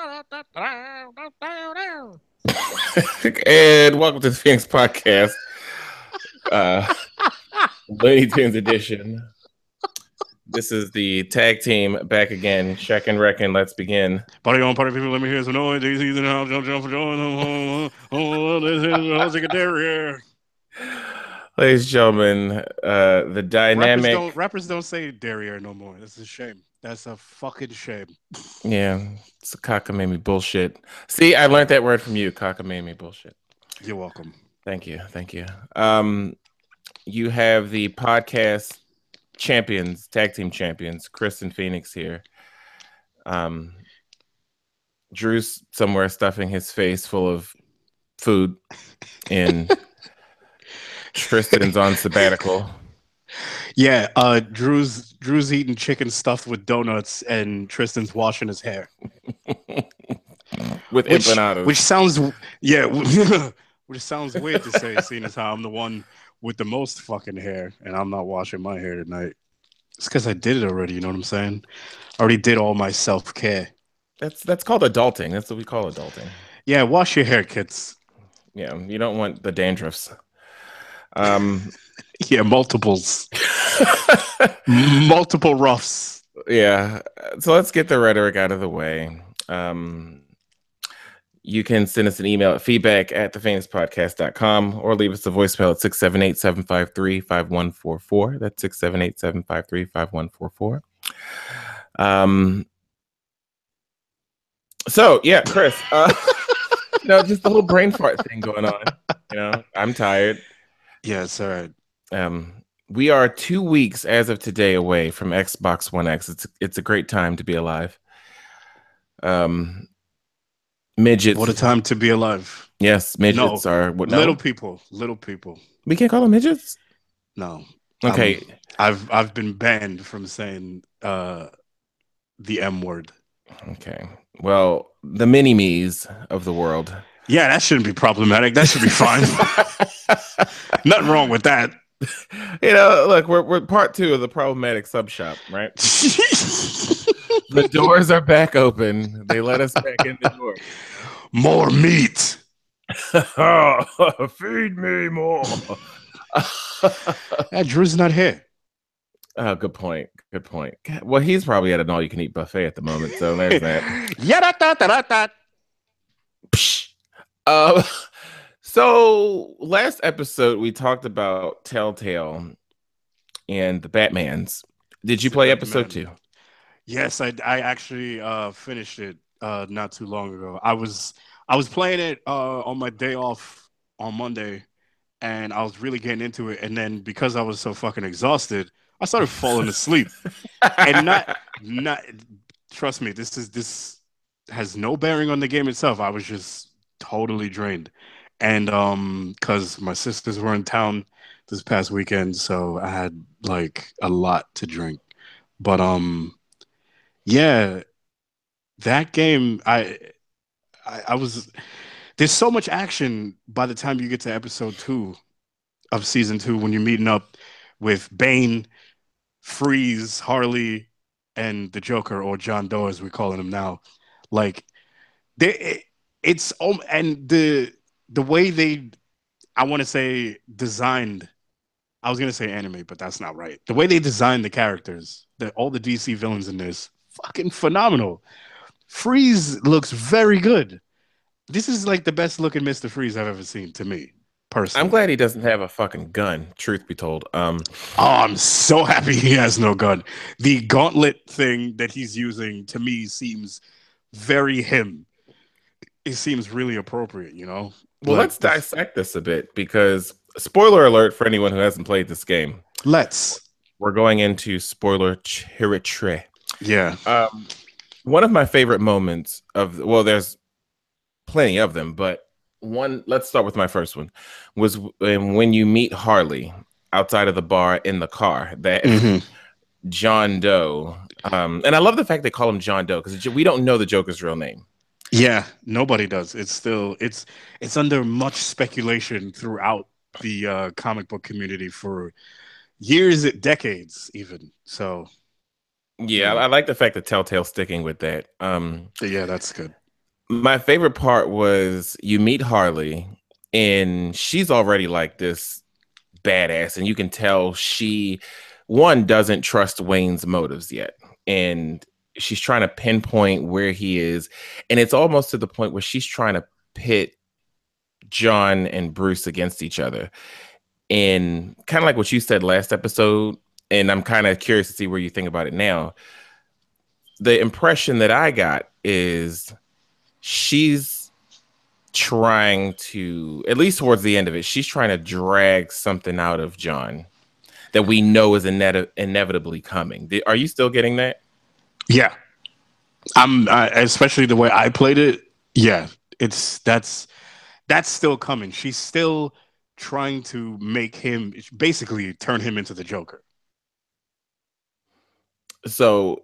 And welcome to the Phoenix Podcast, uh, Looney Tunes edition. This is the tag team back again. Shaq and Reckon, let's begin. Party on, party people, let me hear some noise. DC's in the house, jump for joy. This is the whole secretary. Ladies and gentlemen, the dynamic. Rappers don't say derriere no more. That's a shame. That's a fucking shame. Yeah, it's a cockamamie bullshit. See, I learned that word from you, cockamamie bullshit. You're welcome. Thank you. You have the podcast champions, tag team champions, Chris and Phoenix here. Drew's somewhere stuffing his face full of food, and Tristan's on sabbatical. Yeah, Drew's eating chicken stuffed with donuts, and Tristan's washing his hair with empanadas. Which sounds which sounds weird to say, seeing as how I'm the one with the most fucking hair, and I'm not washing my hair tonight. It's because I did it already. You know what I'm saying? I already did all my self-care. That's called adulting. That's what we call adulting. Yeah, wash your hair, kids. Yeah, you don't want the dandruffs. Yeah, multiples. Multiple roughs. Yeah. So let's get the rhetoric out of the way. You can send us an email at feedback@thephoenixpodcast.com or leave us a voicemail at 678-753-5144. That's 678-753-5144. So yeah, Chris, just the whole brain fart thing going on. I'm tired. Yeah, it's all right. We are 2 weeks as of today away from Xbox One X. It's a great time to be alive. Midgets. What a time to be alive. Yes, midgets are what? No? Little people. We can't call them midgets. No. Okay. I've been banned from saying the M word. Okay. Well, the mini-me's of the world. Yeah, that shouldn't be problematic. That should be fine. Nothing wrong with that. Look, we're part 2 of the problematic sub shop, right? The doors are back open. They let us back in the door. More meat. Feed me more. Drew's not here. Oh, good point. Well, he's probably at an all-you-can-eat buffet at the moment, so there's that. So last episode we talked about Telltale and the Batmans. Did you play episode 2? Yes, I actually finished it not too long ago. I was playing it on my day off on Monday, and I was really getting into it. And then because I was so fucking exhausted, I started falling asleep. And not trust me, this has no bearing on the game itself. I was just totally drained. And because my sisters were in town this past weekend, so I had like a lot to drink. But yeah, that game, I was, there's so much action by the time you get to episode 2 of season 2 when you're meeting up with Bane, Freeze, Harley, and the Joker, or John Doe as we're calling him now. Like it's and the way they, I want to say designed, I was gonna say anime, but that's not right. The way they designed the characters, all the DC villains in this, fucking phenomenal. Freeze looks very good. This is like the best looking Mr. Freeze I've ever seen, to me personally. I'm glad he doesn't have a fucking gun, truth be told. I'm so happy he has no gun. The gauntlet thing that he's using, to me, seems very him. It seems really appropriate, Well, let's dissect this a bit, because spoiler alert for anyone who hasn't played this game. We're going into spoiler territory. Yeah. One of my favorite moments there's plenty of them, but let's start with my first one, was when you meet Harley outside of the bar in the car, that John Doe, and I love the fact they call him John Doe, because we don't know the Joker's real name. Yeah, nobody does. It's still it's under much speculation throughout the comic book community for years, decades, even. So yeah, I like the fact that Telltale's sticking with that. Yeah, that's good. My favorite part was you meet Harley, and she's already like this badass, and you can tell she one doesn't trust Wayne's motives yet, and she's trying to pinpoint where he is, and it's almost to the point where she's trying to pit John and Bruce against each other, and kind of like what you said last episode. And I'm kind of curious to see where you think about it now. The impression that I got is she's trying to, at least towards the end of it, she's trying to drag something out of John that we know is inevitably coming. Are you still getting that? Yeah, I'm especially the way I played it. Yeah, it's that's still coming. She's still trying to make him basically turn him into the Joker. So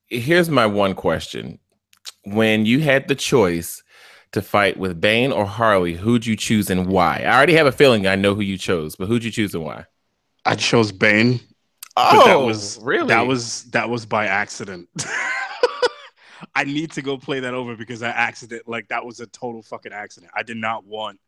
here's my one question. When you had the choice to fight with Bane or Harley, who'd you choose and why? I already have a feeling I know who you chose, but who'd you choose and why? I chose Bane, but Oh, really? that was by accident. I need to go play that over because I accident like that was a total fucking accident. I did not want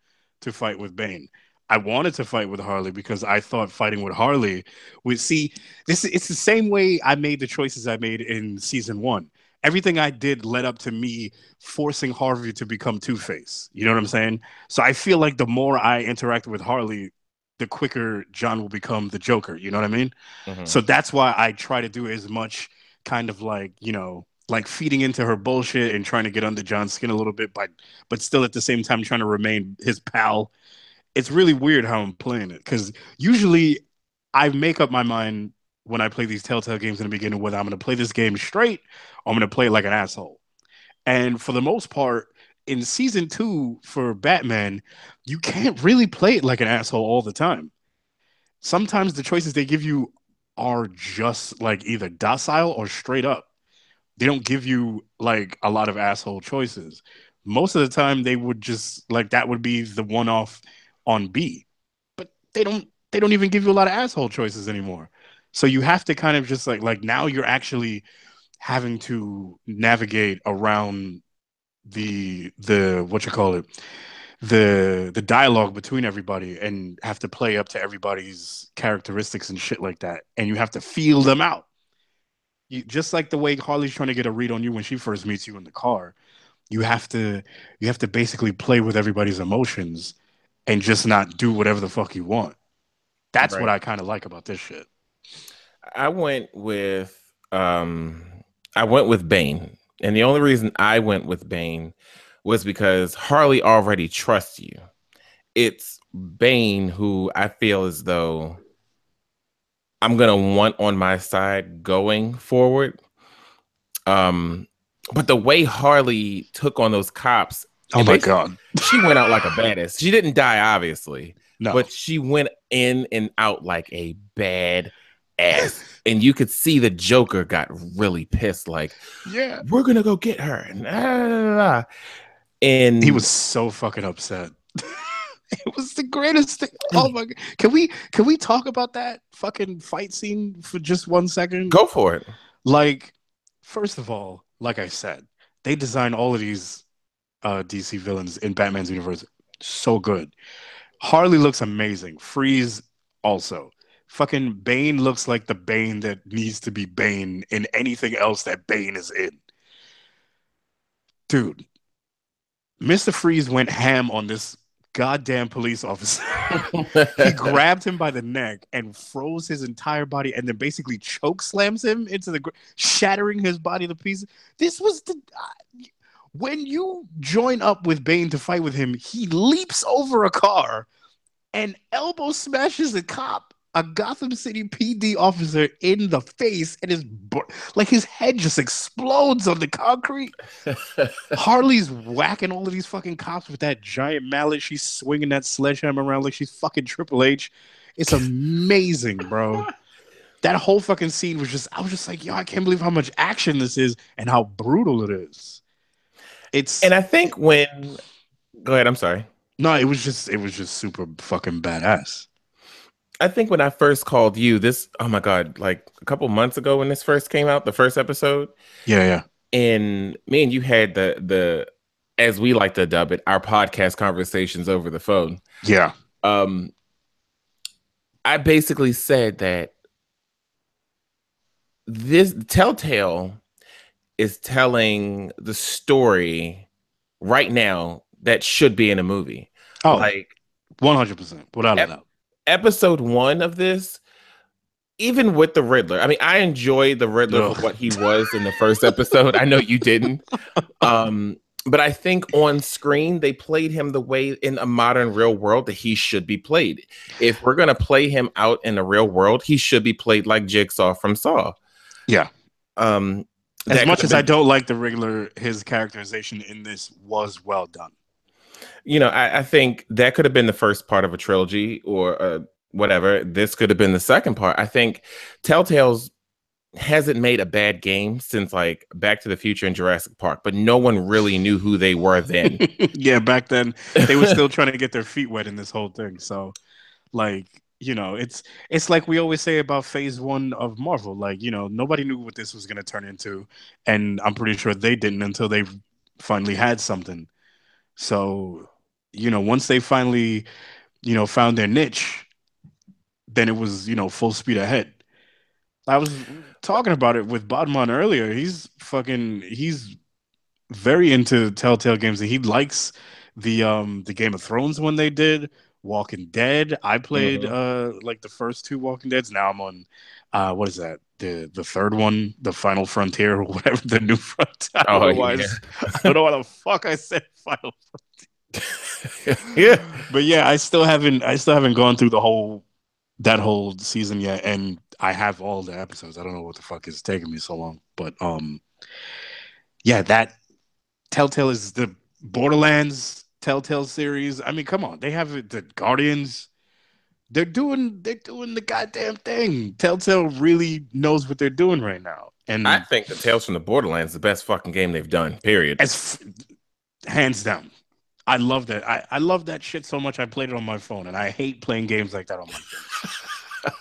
to fight with Bane. I wanted to fight with Harley because I thought fighting with Harley would see this. It's the same way I made the choices I made in season one. Everything I did led up to me forcing Harvey to become Two Face. You know what I'm saying? So I feel like the more I interact with Harley, the quicker John will become the Joker. You know what I mean? Mm-hmm. So that's why I try to do as much kind of like, you know, like feeding into her bullshit and trying to get under John's skin a little bit, but still at the same time trying to remain his pal. It's really weird how I'm playing it because usually I make up my mind when I play these Telltale games in the beginning whether I'm going to play this game straight or I'm going to play it like an asshole. And for the most part, in season two for Batman, you can't really play it like an asshole all the time. Sometimes the choices they give you are just like either docile or straight up. They don't give you like a lot of asshole choices. Most of the time they would just like that would be the one off on B. But they don't even give you a lot of asshole choices anymore. So you have to kind of just like now you're actually having to navigate around the what you call it the dialogue between everybody and have to play up to everybody's characteristics and shit like that and you have to feel them out just like the way Harley's trying to get a read on you when she first meets you in the car. You have to you have to basically play with everybody's emotions and just not do whatever the fuck you want. That's what Right. I kind of like about this shit. I went with um I went with Bane. And the only reason I went with Bane was because Harley already trusts you. It's Bane who I feel as though I'm gonna want on my side going forward. Um, but the way Harley took on those cops, Oh and my basically god. she went out like a badass. She didn't die, obviously, No. but she went in and out like a bad ass. And you could see the Joker got really pissed, like, Yeah. we're gonna go get her. He And was so fucking upset. It was the greatest thing. Oh my god. Can we talk about that fucking fight scene for just 1 second? go for it. Like, first of all, like I said, they designed all of these DC villains in Batman's universe so good. Harley looks amazing. Freeze also. Fucking Bane looks like the Bane that needs to be Bane in anything else that Bane is in. Dude, Mr. Freeze went ham on this goddamn police officer. He grabbed him by the neck and froze his entire body and then basically choke slams him into the shattering his body to pieces. This was the when you join up with Bane to fight with him, he leaps over a car and elbow smashes a Gotham City PD officer in the face, and like his head just explodes on the concrete. Harley's whacking all of these fucking cops with that giant mallet. She's swinging that sledgehammer around like she's fucking Triple H. It's amazing, bro. That whole fucking scene was just, I was just like, yo, I can't believe how much action this is and how brutal it is. It's And I think when go ahead, I'm sorry. no, it was just super fucking badass. I think when I first called you, this, oh my God, like a couple months ago when this first came out, the first episode, Yeah, yeah. and me and you had the as we like to dub it, our podcast conversations over the phone. Yeah. I basically said that this Telltale is telling the story right now that should be in a movie. Oh, like 100%, without a doubt. Episode 1 of this, even with the Riddler, I mean, I enjoyed the Riddler for what he was in the first episode. I know you didn't. But I think on screen, they played him the way in a modern real world that he should be played. If we're going to play him out in the real world, he should be played like Jigsaw from Saw. Yeah. As much as I don't like the Riddler, his characterization in this was well done. You know, I think that could have been the first part of a trilogy or whatever. This could have been the second part. I think Telltale's hasn't made a bad game since like Back to the Future and Jurassic Park, but no one really knew who they were then. Yeah, back then they were still trying to get their feet wet in this whole thing. So, like, you know, it's like we always say about phase 1 of Marvel. Like, you know, nobody knew what this was going to turn into, and I'm pretty sure they didn't until they finally had something. So, you know, once they finally, you know, found their niche, then it was, you know, full speed ahead. I was talking about it with Bodman earlier. He's very into Telltale games, and he likes the Game of Thrones when they did Walking Dead. I played like the first 2 Walking Deads. Now I'm on what is that? The third one, The Final Frontier, or whatever, the New Frontier. I don't know why the fuck I said Final Frontier. Yeah. But yeah, I still haven't gone through that whole season yet, and I have all the episodes. I don't know what the fuck is taking me so long, but yeah, that Telltale is the Borderlands Telltale series. I mean, come on, they have the Guardians. They're doing the goddamn thing. Telltale really knows what they're doing right now, and I think the Tales from the Borderlands is the best fucking game they've done. Period. Hands down. I love that. I love that shit so much. I played it on my phone, and I hate playing games like that on my phone.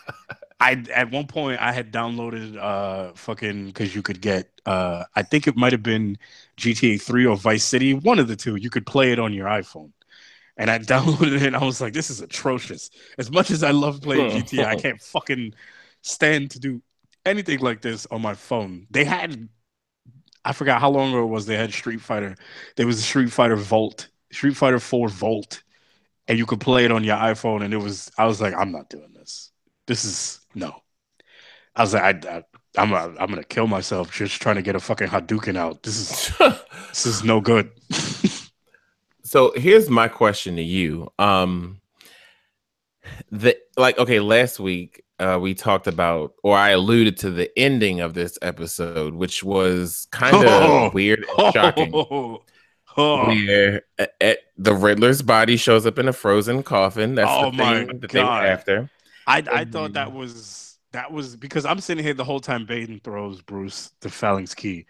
At one point I had downloaded fucking, because you could get I think it might have been GTA 3 or Vice City, one of the two. You could play it on your iPhone, and I downloaded it, and I was like, this is atrocious. As much as I love playing GTA, I can't fucking stand to do anything like this on my phone. They had, I forgot how long ago it was, they had Street Fighter. There was a Street Fighter 4 Volt, and you could play it on your iPhone, and I was like, I'm not doing this. This is no. I was like, I'm gonna kill myself just trying to get a fucking Hadouken out. This is no good. So here's my question to you. Last week we talked about, or I alluded to the ending of this episode, which was kind of weird and shocking. Where the Riddler's body shows up in a frozen coffin. That's the thing that they were after. I thought that was because I'm sitting here the whole time. Baden throws Bruce the phalanx key,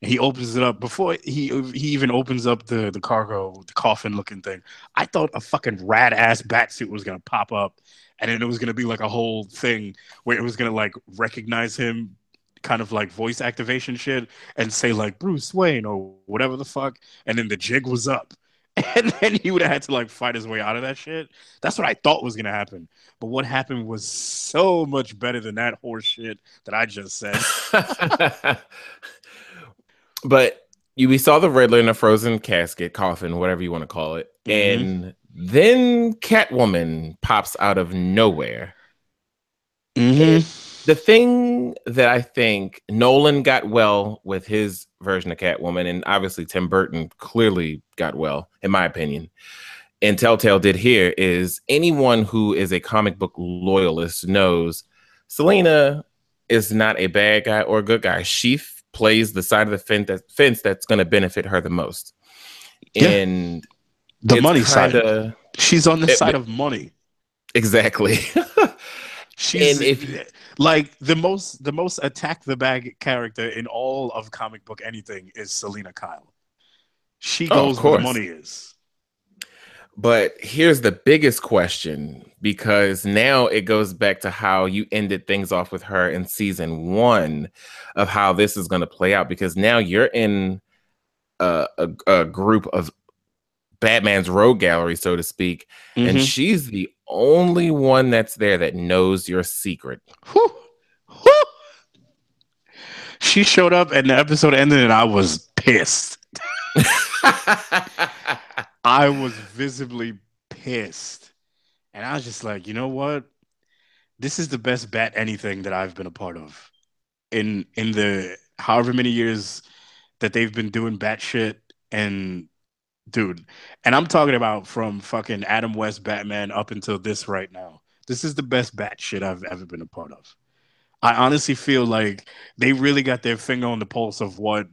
and he opens it up before he even opens up the cargo, the coffin looking thing. I thought a fucking rad ass bat suit was gonna pop up, and then it was gonna be like a whole thing where it was gonna like recognize him, kind of like voice activation shit, and say like Bruce Wayne or whatever the fuck, and then the jig was up. And then he would have had to like fight his way out of that shit. That's what I thought was gonna happen. But what happened was so much better than that horse shit that I just said. But we saw the Riddler in a frozen casket, coffin, whatever you want to call it. And then Catwoman pops out of nowhere. The thing that I think Nolan got well with his version of Catwoman, and obviously Tim Burton clearly got well, in my opinion, and Telltale did here, is anyone who is a comic book loyalist knows Selina is not a bad guy or a good guy. She plays the side of the fence that's going to benefit her the most. Yeah. And the money side. She's on the side of money. Exactly. She's like the most attack the bag character in all of comic book anything is Selina Kyle. She goes where the money is. But here's the biggest question, because now it goes back to how you ended things off with her in season 1 of how this is going to play out, because now you're in a group of Batman's rogue gallery, so to speak, and Mm-hmm. she's the only one that's there that knows your secret. Whew. Whew. She showed up and the episode ended and I was pissed. I was visibly pissed. And I was just like, you know what? This is the best Bat anything that I've been a part of. In the however many years that they've been doing Bat shit. And dude, and I'm talking about from fucking Adam West Batman up until this right now. This is the best Bat shit I've ever been a part of. I honestly feel like they really got their finger on the pulse of what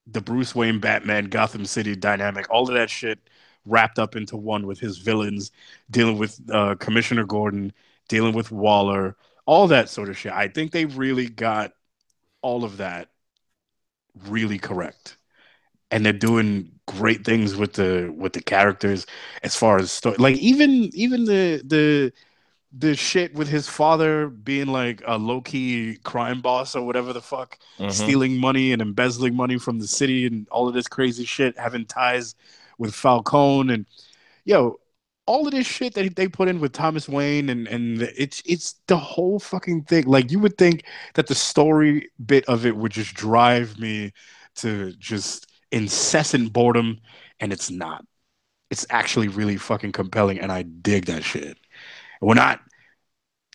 the Bruce Wayne Batman Gotham City dynamic, all of that shit wrapped up into one with his villains, dealing with Commissioner Gordon, dealing with Waller, all that sort of shit. I think they really got all of that really correct. And they're doing great things with the characters as far as story. Like even the shit with his father being like a low-key crime boss or whatever the fuck, stealing money and embezzling money from the city and all of this crazy shit, having ties with Falcone and all of this shit that they put in with Thomas Wayne and it's the whole fucking thing. Like you would think that the story bit of it would just drive me to just incessant boredom, and it's not. It's actually really fucking compelling, and I dig that shit. We're not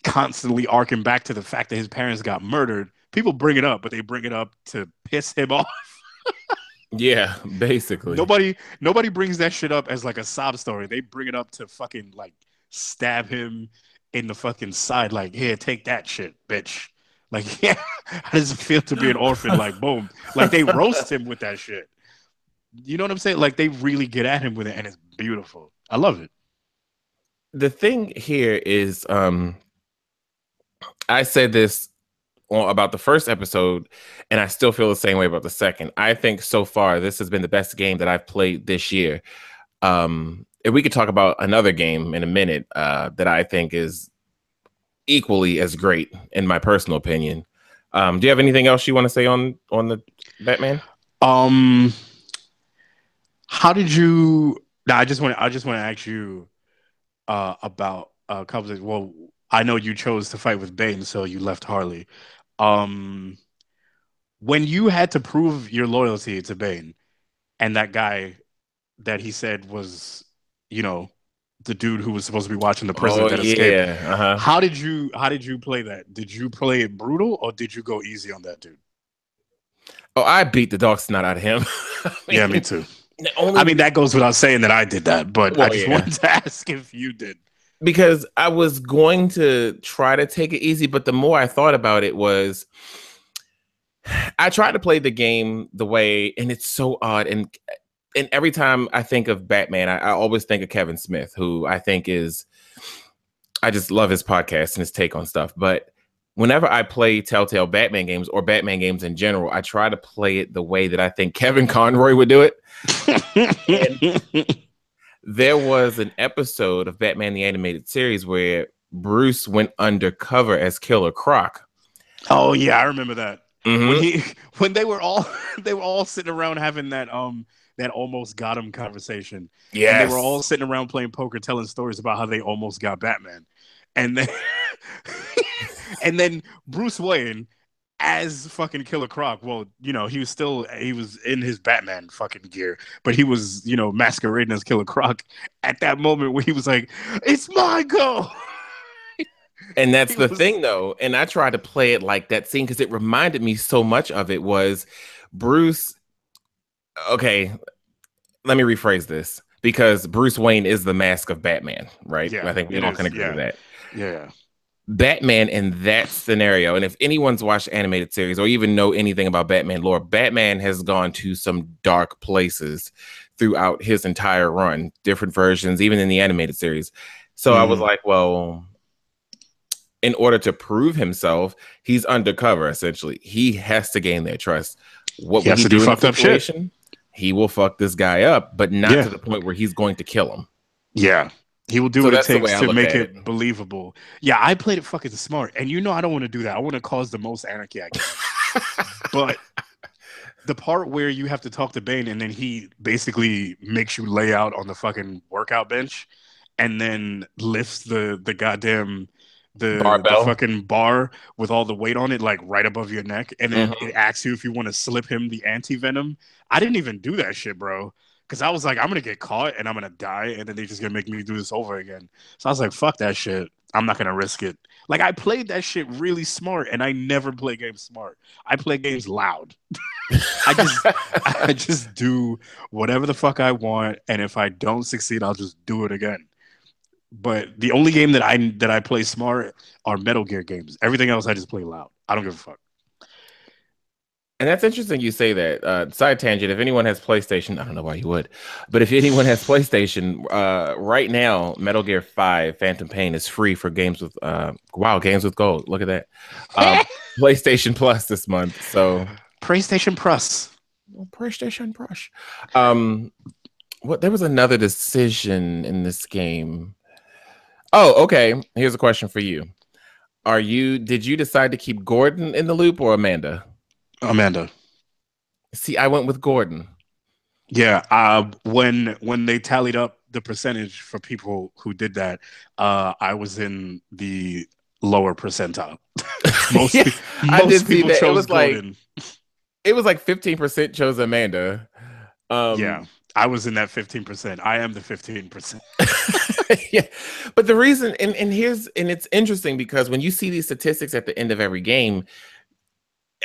constantly arcing back to the fact that his parents got murdered. People bring it up, but they bring it up to piss him off. Yeah, basically. Nobody brings that shit up as like a sob story. They bring it up to fucking like stab him in the fucking side. Like, here, take that shit, bitch. Like, yeah, how does it feel to be an orphan? Like, boom. Like, they roast him with that shit. You know what I'm saying? Like, they really get at him with it, and it's beautiful. I love it. The thing here is, I said this about the first episode, and I still feel the same way about the second. I think so far this has been the best game that I've played this year. And we could talk about another game in a minute that I think is equally as great, in my personal opinion. Do you have anything else you want to say on the Batman? How did you? No, I just want to ask you about a couple of. Well, I know you chose to fight with Bane, so you left Harley. When you had to prove your loyalty to Bane, and that guy that he said was, the dude who was supposed to be watching the prisoner that escaped. How did you play that? Did you play it brutal or did you go easy on that dude? Oh, I beat the dog snot out of him. Yeah, me too. I mean, that goes without saying that I did that, but I just wanted to ask if you did. Because I was going to try to take it easy, but the more I thought about it was, I tried to play the game the way, and it's so odd. And every time I think of Batman, I always think of Kevin Smith, who I think I just love his podcast and his take on stuff. But whenever I play Telltale Batman games or Batman games in general, I try to play it the way that I think Kevin Conroy would do it. There was an episode of Batman the Animated Series where Bruce went undercover as Killer Croc. Oh yeah, I remember that. When they were all sitting around having that almost got him conversation. Yeah, and they were all sitting around playing poker, telling stories about how they almost got Batman, and then and then Bruce Wayne as fucking Killer Croc. Well, he was in his Batman fucking gear, but he was, masquerading as Killer Croc at that moment where he was like, "It's my go." And that's the thing, though. And I tried to play it like that scene because it reminded me so much of it was Bruce. Okay, let me rephrase this, because Bruce Wayne is the mask of Batman, right? Yeah, I think we all can agree with that. Yeah. Batman in that scenario, and if anyone's watched animated series or even know anything about Batman lore, Batman has gone to some dark places throughout his entire run, different versions, even in the animated series. So I was like, well, in order to prove himself, he's undercover, essentially. He has to gain their trust. What would he do in that situation? He will fuck this guy up, but not to the point where he's going to kill him. Yeah. He will do what it takes to make it believable. Yeah, I played it fucking smart. And I don't want to do that. I want to cause the most anarchy I can. But the part where you have to talk to Bane and then he basically makes you lay out on the fucking workout bench and then lifts the goddamn the Barbell. fucking bar with all the weight on it like right above your neck and then Hmm. it asks you if you want to slip him the anti-venom. I didn't even do that shit, bro. Cause I was like, I'm gonna get caught and I'm gonna die, and then they're just gonna make me do this over again. So I was like, fuck that shit. I'm not gonna risk it. Like I played that shit really smart, and I never play games smart. I play games loud. I just I just do whatever the fuck I want, and if I don't succeed, I'll just do it again. But the only game that I play smart are Metal Gear games. Everything else I just play loud. I don't give a fuck. And that's interesting you say that. Side tangent, if anyone has PlayStation, I don't know why you would, but if anyone has PlayStation, right now, Metal Gear 5 Phantom Pain is free for games with wow, games with gold. Look at that. Um, PlayStation Plus this month. So PlayStation Plus. PlayStation Plus. What there was another decision in this game. Oh, okay. Here's a question for you. Did you decide to keep Gordon in the loop or Amanda? Amanda. See, I went with Gordon. Yeah, when they tallied up the percentage for people who did that, I was in the lower percentile. most Yeah, I did most see people that. chose Gordon. It was like 15% chose Amanda. Yeah, I was in that 15%. I am the 15%. Yeah, but the reason and it's interesting because when you see these statistics at the end of every game,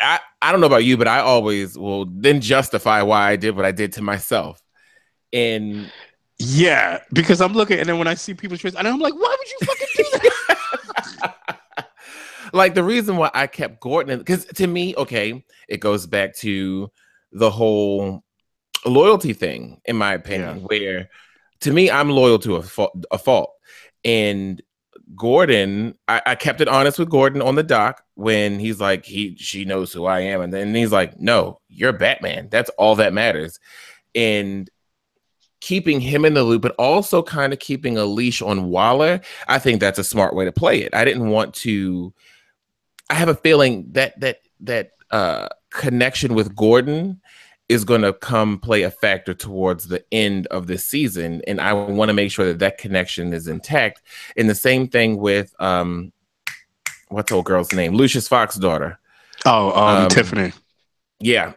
I don't know about you, but I always will then justify why I did what I did to myself. And Yeah, because I'm looking, and then when I see people's choice, and I'm like, why would you fucking do that? like the reason why I kept Gordon, because to me, okay, it goes back to the whole loyalty thing, in my opinion, Yeah. where to me, I'm loyal to a fault. And Gordon, I kept it honest with Gordon on the dock when he's like, she knows who I am. And then he's like, no, you're Batman. That's all that matters. And keeping him in the loop, but also kind of keeping a leash on Waller, I think that's a smart way to play it. I didn't want to. I have a feeling that connection with Gordon is going to come play a factor towards the end of the season, and I want to make sure that that connection is intact. And the same thing with what's old girl's name, Lucius Fox's daughter. Tiffany. Yeah,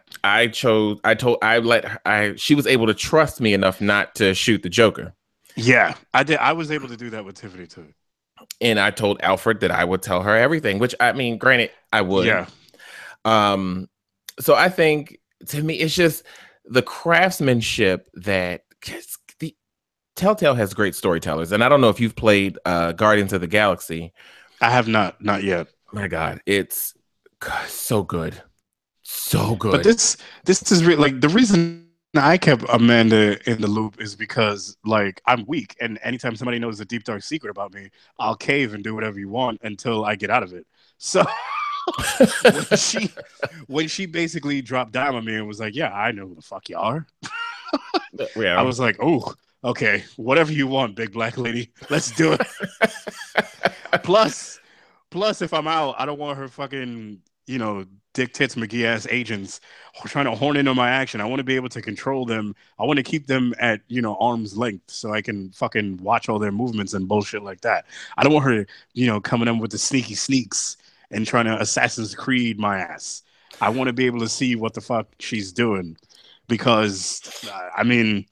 she was able to trust me enough not to shoot the Joker. Yeah, I did. I was able to do that with Tiffany too. And I told Alfred that I would tell her everything, which I mean, granted, I would. Yeah. So I think to me, it's just the craftsmanship that the Telltale has great storytellers. And I don't know if you've played Guardians of the Galaxy. I have not yet. My God, it's so good. So good. But this is like the reason I kept Amanda in the loop is because like I'm weak, and anytime somebody knows a deep dark secret about me, I'll cave and do whatever you want until I get out of it. So when she basically dropped down on me and was like, "Yeah, I know who the fuck you are," Yeah. I was like, "Oh, okay, whatever you want, big black lady, let's do it." Plus, if I'm out, I don't want her fucking Dick Tits McGee ass agents trying to horn in on my action. I want to be able to control them. I want to keep them at arm's length so I can fucking watch all their movements and bullshit like that. I don't want her coming in with the sneaky sneaks and trying to Assassin's Creed my ass. I want to be able to see what the fuck she's doing because I mean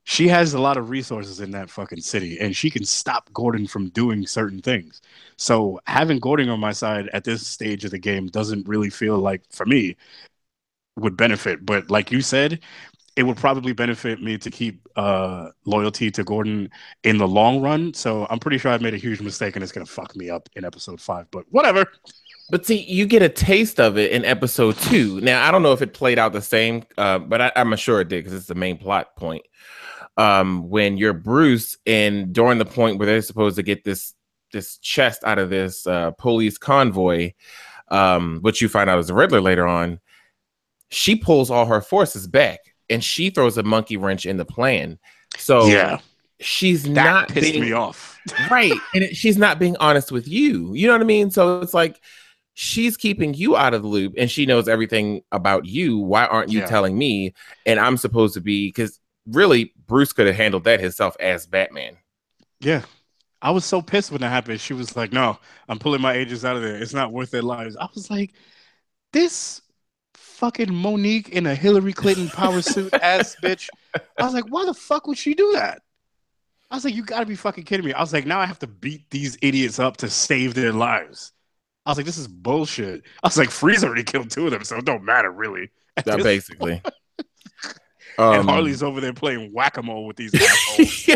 she has a lot of resources in that fucking city and she can stop Gordon from doing certain things. So having Gordon on my side at this stage of the game doesn't really feel like, for me, would benefit. But like you said, it would probably benefit me to keep loyalty to Gordon in the long run. So I'm pretty sure I've made a huge mistake and it's going to fuck me up in episode 5. But whatever. But see, you get a taste of it in episode 2. Now, I don't know if it played out the same, but I'm sure it did because it's the main plot point. When you're Bruce and during the point where they're supposed to get this chest out of this police convoy, which you find out is the Riddler later on, she pulls all her forces back and she throws a monkey wrench in the plan. So yeah, she's not pissed me off. Right. And she's not being honest with you. You know what I mean? So it's like she's keeping you out of the loop and she knows everything about you. Why aren't you telling me? And I'm supposed to be, because really Bruce could have handled that himself as Batman. Yeah. I was so pissed when that happened. She was like, no, I'm pulling my agents out of there. It's not worth their lives. I was like, this fucking Monique in a Hillary Clinton power suit ass bitch. I was like, why the fuck would she do that? I was like, you gotta be fucking kidding me. I was like, now I have to beat these idiots up to save their lives. I was like, this is bullshit. I was like, Freeze already killed 2 of them, so it don't matter really. Basically. And Harley's over there playing whack-a-mole with these assholes. Yeah.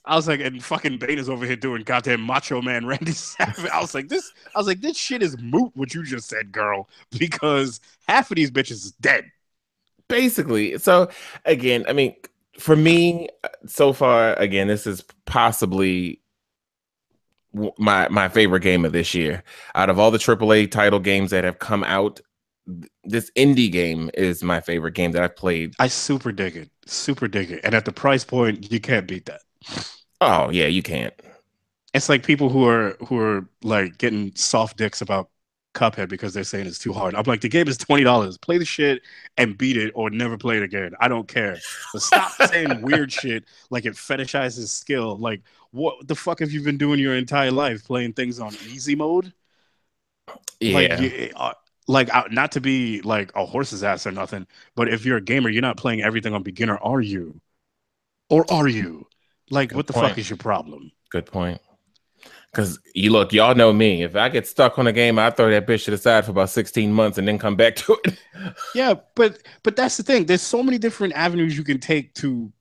I was like, and fucking Bane is over here doing goddamn Macho Man Randy Savage. I was like, this shit is moot, what you just said, girl, because half of these bitches is dead. Basically. So again, I mean, for me, so far, again, this is possibly my favorite game of this year. Out of all the AAA title games that have come out, this indie game is my favorite game that I've played. I super dig it. Super dig it. And at the price point, you can't beat that. Oh yeah, you can't. It's like people who are like getting soft dicks about Cuphead because they're saying it's too hard. I'm like, the game is $20. Play the shit and beat it or never play it again. I don't care. But stop saying weird shit like it fetishizes skill. Like, what the fuck have you been doing your entire life? Playing things on easy mode? Yeah. Not to be like a horse's ass or nothing, but if you're a gamer, you're not playing everything on beginner, are you? Or are you? Like, what the fuck is your problem? Good point. Because y'all know me. If I get stuck on a game, I throw that bitch to the side for about 16 months and then come back to it. Yeah, but that's the thing. There's so many different avenues you can take to,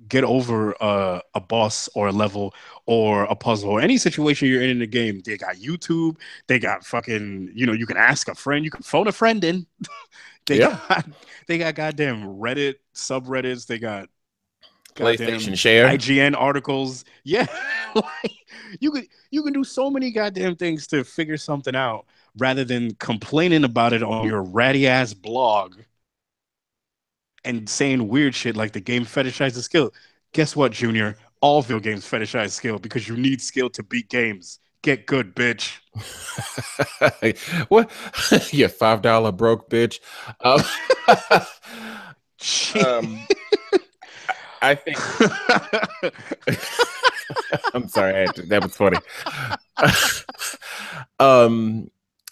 get over a boss or a level or a puzzle or any situation you're in the game. They got YouTube. They got fucking, you can ask a friend. You can phone a friend in. They got goddamn Reddit subreddits. They got PlayStation Share, IGN articles. Yeah, like you can do so many goddamn things to figure something out rather than complaining about it on your ratty ass blog and saying weird shit like the game fetishizes skill. Guess what, Junior? All video games fetishize skill because you need skill to beat games. Get good, bitch. What? You $5 broke bitch. I think I'm sorry, that was funny. And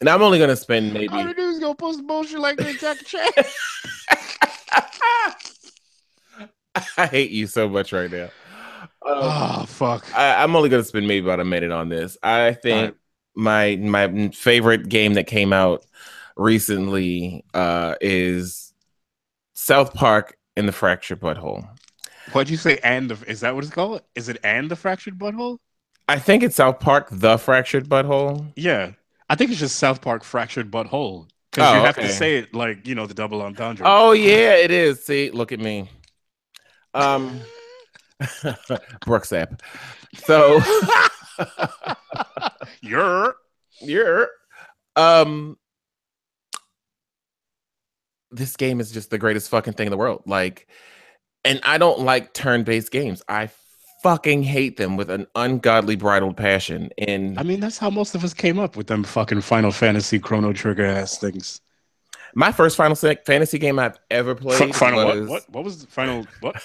I'm only gonna spend maybe. All the dudes gonna post bullshit like that, Jackie Chan. I hate you so much right now. Oh fuck! I'm only gonna spend maybe about a minute on this. I think my favorite game that came out recently is South Park and the Fractured Butthole. What'd you say? Is that what it's called? Is it and the Fractured Butthole? I think it's South Park, the Fractured Butthole. Yeah, I think it's just South Park Fractured Butthole because you have to say it like the double entendre. Oh yeah, it is. See, look at me. Brooks app. So you're this game is just the greatest fucking thing in the world. Like, and I don't like turn-based games. I fucking hate them with an ungodly bridled passion. And I mean, that's how most of us came up with them fucking Final Fantasy Chrono Trigger ass things. My first Final Fantasy game I've ever played What was the final what?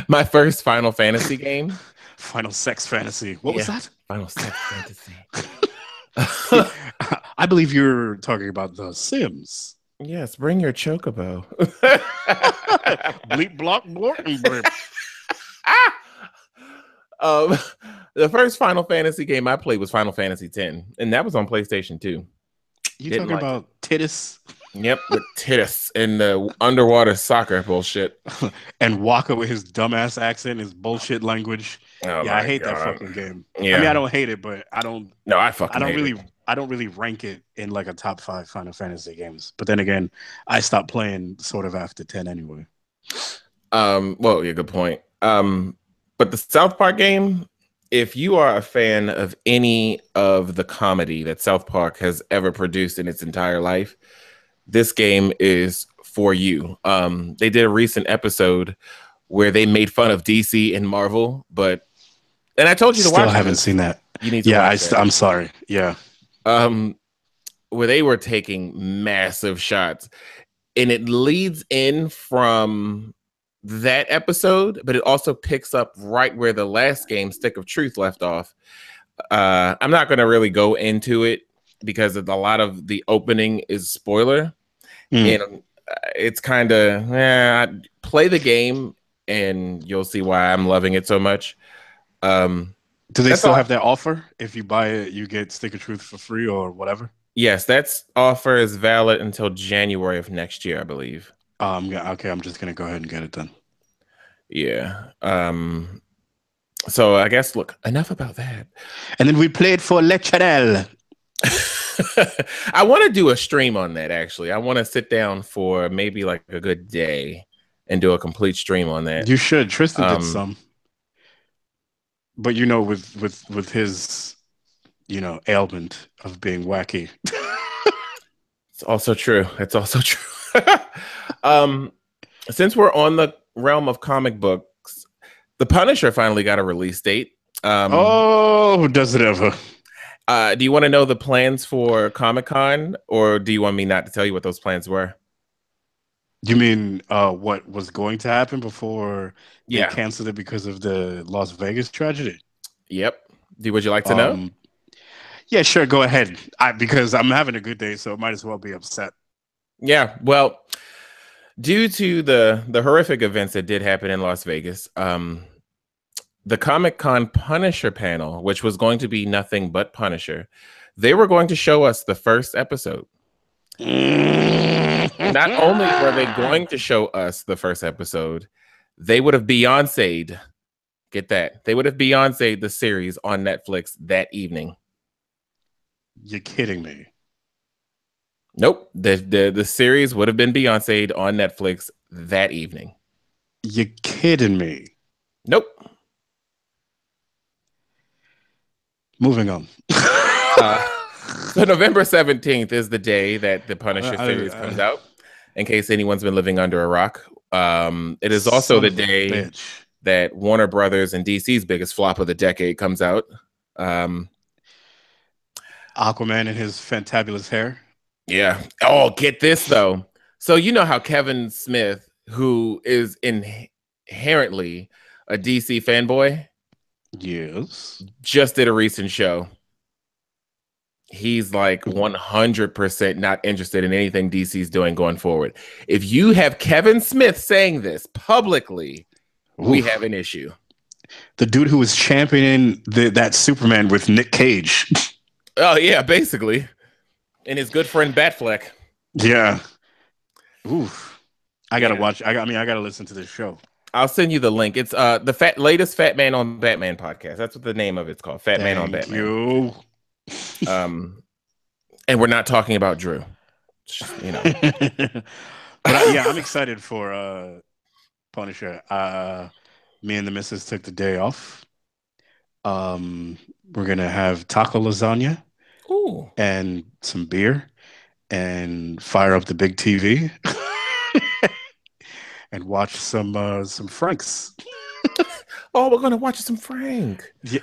My first Final Fantasy game. Final Sex Fantasy. What was that? Final Sex Fantasy. I believe you're talking about The Sims. Yes, bring your chocobo. Bleep block block and blip. The first Final Fantasy game I played was Final Fantasy X, and that was on PlayStation 2. You talking about Titus? Yep, with Titus and the underwater soccer bullshit. And Waka with his dumbass accent, his bullshit language. I hate that fucking game. Yeah. I mean, I don't hate it, but I don't. No, I don't really rank it in like a top 5 Final Fantasy games. But then again, I stopped playing sort of after 10 anyway. Well, yeah, good point. But the South Park game, if you are a fan of any of the comedy that South Park has ever produced in its entire life, this game is for you. They did a recent episode where they made fun of DC and Marvel, and I told you to watch it. I haven't seen that. You need to watch it. I'm sorry. Yeah. where they were taking massive shots, and it leads in from that episode, but it also picks up right where the last game, Stick of Truth, left off. I'm not going to really go into it because a lot of the opening is spoiler, and it's kind of play the game and you'll see why I'm loving it so much. Do they still have that offer? If you buy it, you get Stick of Truth for free or whatever? Yes, that offer is valid until January of next year, I believe. Okay, I'm just gonna go ahead and get it then. Yeah. So I guess, look, enough about that. And then we played for Le Chanel. I want to do a stream on that, actually. I want to sit down for maybe like a good day and do a complete stream on that. You should. Tristan did some. But you know, with his, you know, ailment of being wacky. It's also true. It's also true. Since we're on the realm of comic books, The Punisher finally got a release date. Oh, does it ever? Do you want to know the plans for Comic-Con, or do you want me not to tell you what those plans were? You mean what was going to happen before they canceled it because of the Las Vegas tragedy? Yep. Would you like to know? Yeah, sure. Go ahead. Because I'm having a good day, so I might as well be upset. Yeah. Well, due to the horrific events that did happen in Las Vegas, the Comic-Con Punisher panel, which was going to be nothing but Punisher, they were going to show us the first episode. Not only were they going to show us the first episode, they would have Beyonce'd, get that, they would have Beyonce'd the series on Netflix that evening. You're kidding me. Nope. The series would have been Beyonce'd on Netflix that evening. You're kidding me. Nope. Moving on. So November 17th is the day that the Punisher series comes out, in case anyone's been living under a rock. It is also the day that Warner Brothers and DC's biggest flop of the decade comes out. Aquaman and his fantabulous hair. Yeah. Oh, get this, though. So you know how Kevin Smith, who is inherently a DC fanboy, yes, just did a recent show. He's like 100% not interested in anything DC's doing going forward. If you have Kevin Smith saying this publicly, we have an issue. The dude who was championing that Superman with Nick Cage. Oh, yeah, basically. And his good friend Batfleck. Yeah. Oof. I gotta watch. I gotta listen to this show. I'll send you the link. It's the latest Fat Man on Batman podcast. That's what the name of it's called. Fat Man on Batman. And we're not talking about Drew. You know. But yeah, I'm excited for Punisher. Me and the missus took the day off. We're gonna have taco lasagna. Ooh. And some beer and fire up the big TV and watch some Franks. Oh, we're gonna watch some Frank. Yeah.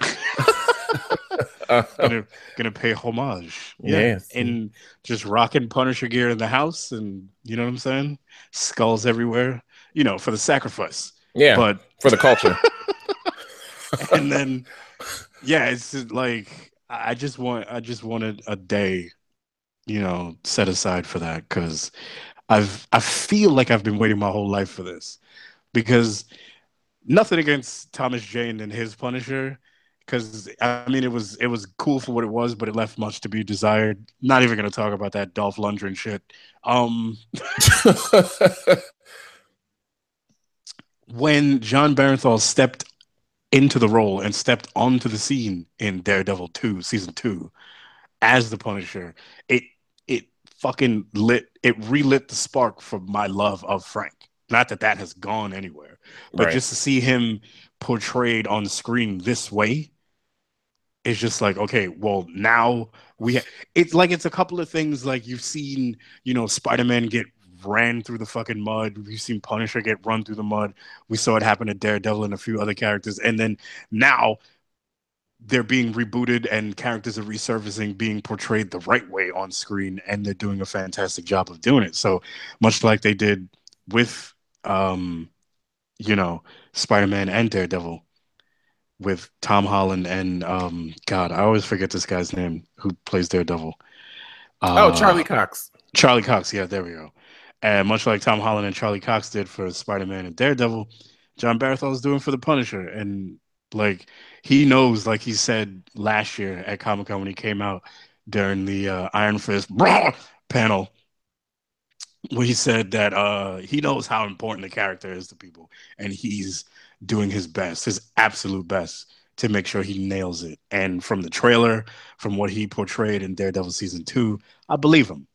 gonna pay homage. Yeah. Yes. And just rocking Punisher gear in the house, and you know what I'm saying? Skulls everywhere, you know, for the sacrifice. Yeah. But for the culture. And then yeah, it's just like I just wanted a day, you know, set aside for that, because I feel like I've been waiting my whole life for this. Because nothing against Thomas Jane and his Punisher, because I mean it was cool for what it was, but it left much to be desired. Not even gonna talk about that Dolph Lundgren shit. When Jon Bernthal stepped into the role and stepped onto the scene in Daredevil 2, season 2, as the Punisher, it fucking relit the spark for my love of Frank. Not that has gone anywhere, but just to see him portrayed on screen this way, it's just like, okay, well, now it's like, it's a couple of things. Like, you've seen, you know, Spider-Man get ran through the fucking mud. We've seen Punisher get run through the mud. We saw it happen to Daredevil and a few other characters. And then now they're being rebooted and characters are resurfacing, being portrayed the right way on screen, and they're doing a fantastic job of doing it. So much like they did with, um, you know, Spider-Man and Daredevil with Tom Holland and God, I always forget this guy's name who plays Daredevil. Oh, Charlie Uh, Cox. Charlie Cox. Yeah, there we go. And much like Tom Holland and Charlie Cox did for Spider-Man and Daredevil, John Baratheon is doing for the Punisher. And like he knows, like he said last year at Comic Con when he came out during the Iron Fist panel, where he said that he knows how important the character is to people, and he's doing his best, his absolute best, to make sure he nails it. And from the trailer, from what he portrayed in Daredevil season 2, I believe him.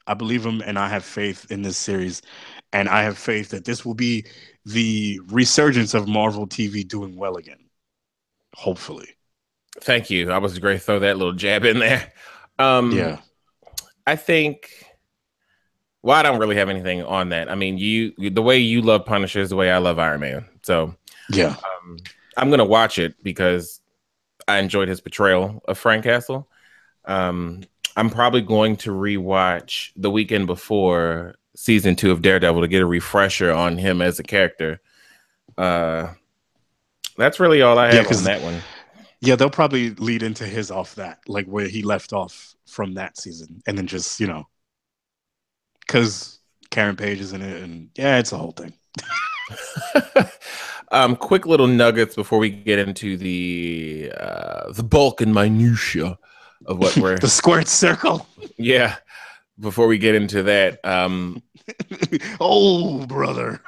I believe him, and I have faith in this series, and I have faith that this will be the resurgence of Marvel TV doing well again. Hopefully, Thank you. I was great to throw that little jab in there. Um, yeah, I think. Well, I don't really have anything on that. I mean, the way you love Punisher is the way I love Iron Man. So, yeah. I'm gonna watch it because I enjoyed his portrayal of Frank Castle. Um, I'm probably going to rewatch the weekend before season 2 of Daredevil to get a refresher on him as a character. Uh, that's really all I Yeah, have on because that one. yeah, they'll probably lead into his off that, like where he left off from that season, and then just because Karen Page is in it, and yeah, it's a whole thing. Quick little nuggets before we get into the bulk and minutia of what we're The squared circle. yeah. Before we get into that, Oh, brother.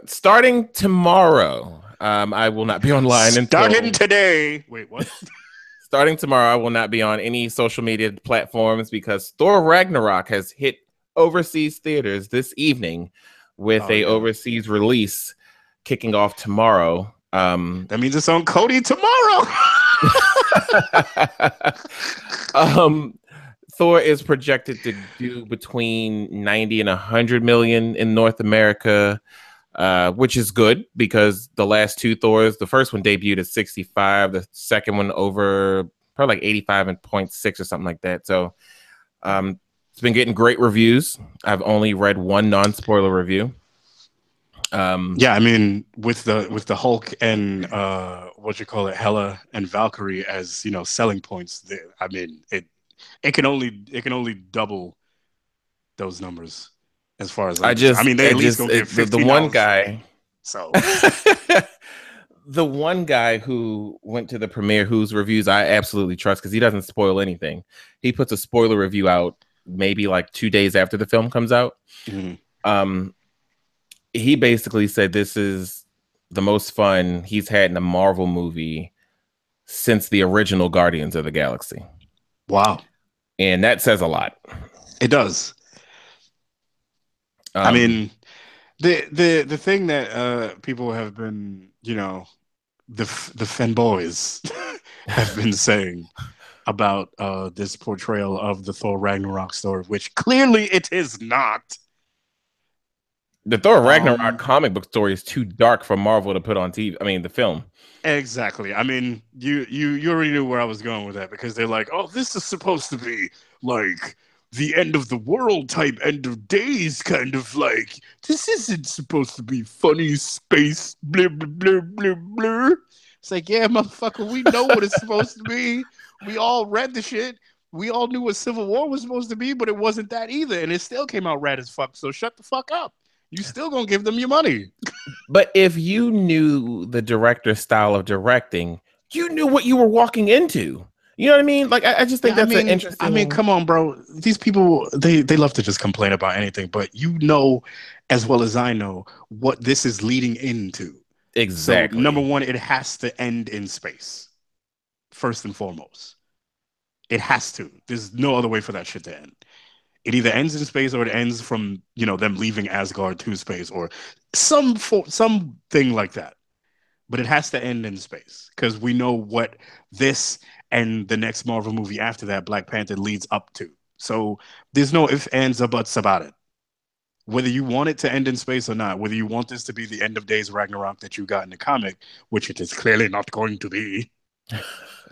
starting tomorrow, I will not be online Starting until today. Wait, what? starting tomorrow. I will not be on any social media platforms because Thor Ragnarok has hit overseas theaters this evening with Oh, a yeah. overseas release kicking off tomorrow. That means it's on Cody tomorrow. um, Thor is projected to do between 90 and 100 million in North America, which is good because the last two Thors, the first one debuted at 65, the second one over probably like 85 and 0.6 or something like that. So it's been getting great reviews. I've only read one non-spoiler review. Yeah, I mean, with the Hulk and what you call it, Hela and Valkyrie as selling points, I mean, it can only double those numbers as far as I'm concerned. I mean, they at least gonna get the one $15 for it. guy. So The one guy who went to the premiere, whose reviews I absolutely trust because he doesn't spoil anything. He puts a spoiler review out maybe like 2 days after the film comes out. mm-hmm. He basically said this is the most fun he's had in a Marvel movie since the original Guardians of the Galaxy. Wow, And that says a lot. it does. I mean, the thing that people have been, the fanboys have been saying about this portrayal of the Thor Ragnarok story, which clearly it is not. The Thor Ragnarok comic book story is too dark for Marvel to put on TV. I mean, the film. Exactly. I mean, you already knew where I was going with that because they're like, oh, this is supposed to be like the end of the world type, end of days kind of like. This isn't supposed to be funny space, blah blah blah blah blah. It's like, yeah, motherfucker, we know what it's supposed to be. We all read the shit. We all knew what Civil War was supposed to be, but it wasn't that either, and it still came out rad as fuck. So shut the fuck up. You still gonna give them your money. But if you knew the director's style of directing, you knew what you were walking into. You know what I mean? Like, I just think that's an interesting. I mean, come on, bro. These people, they love to just complain about anything, but you know, as well as I know, what this is leading into. Exactly. So, number one, it has to end in space, first and foremost. It has to. There's no other way for that shit to end. It either ends in space or it ends from them leaving Asgard to space or something like that. But it has to end in space because we know what this and the next Marvel movie after that, Black Panther, leads up to. So there's no ifs, ands, or buts about it. whether you want it to end in space or not, whether you want this to be the end of days Ragnarok that you got in the comic, which it is clearly not going to be.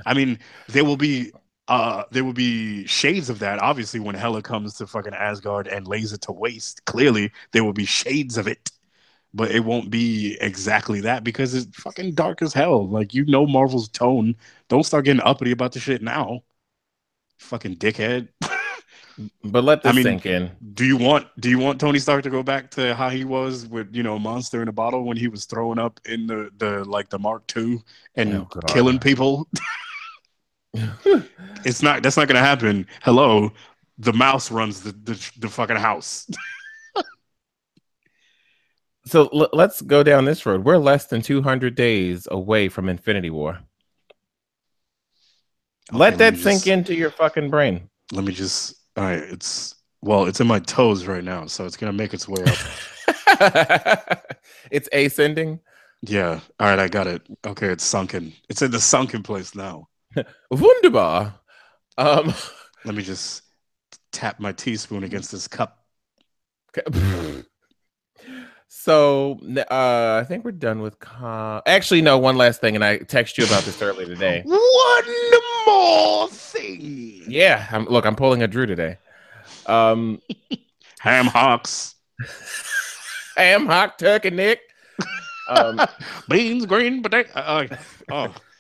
I mean, there will be shades of that. Obviously, when Hela comes to fucking Asgard and lays it to waste, clearly there will be shades of it. But it won't be exactly that because it's fucking dark as hell. Like, you know Marvel's tone. Don't start getting uppity about the shit now. Fucking dickhead. But let this sink in. Do you want Tony Stark to go back to how he was with, Monster in a Bottle when he was throwing up in the Mark II and killing people? That's not gonna happen. Hello, the mouse runs the fucking house. So let's go down this road. We're less than 200 days away from Infinity War. Okay, let that sink into your fucking brain. Let me just. All right, it's in my toes right now, so it's gonna make its way up. It's ascending. Yeah. All right, I got it. Okay, it's sunken. It's in the sunken place now. Wunderbar. Let me just tap my teaspoon against this cup. Okay. So I think we're done with actually, no, one last thing, and I texted you about this earlier today. One more thing. Yeah, I'm pulling a Drew today. Ham hocks. Ham hock turkey Nick. Beans, green, potato.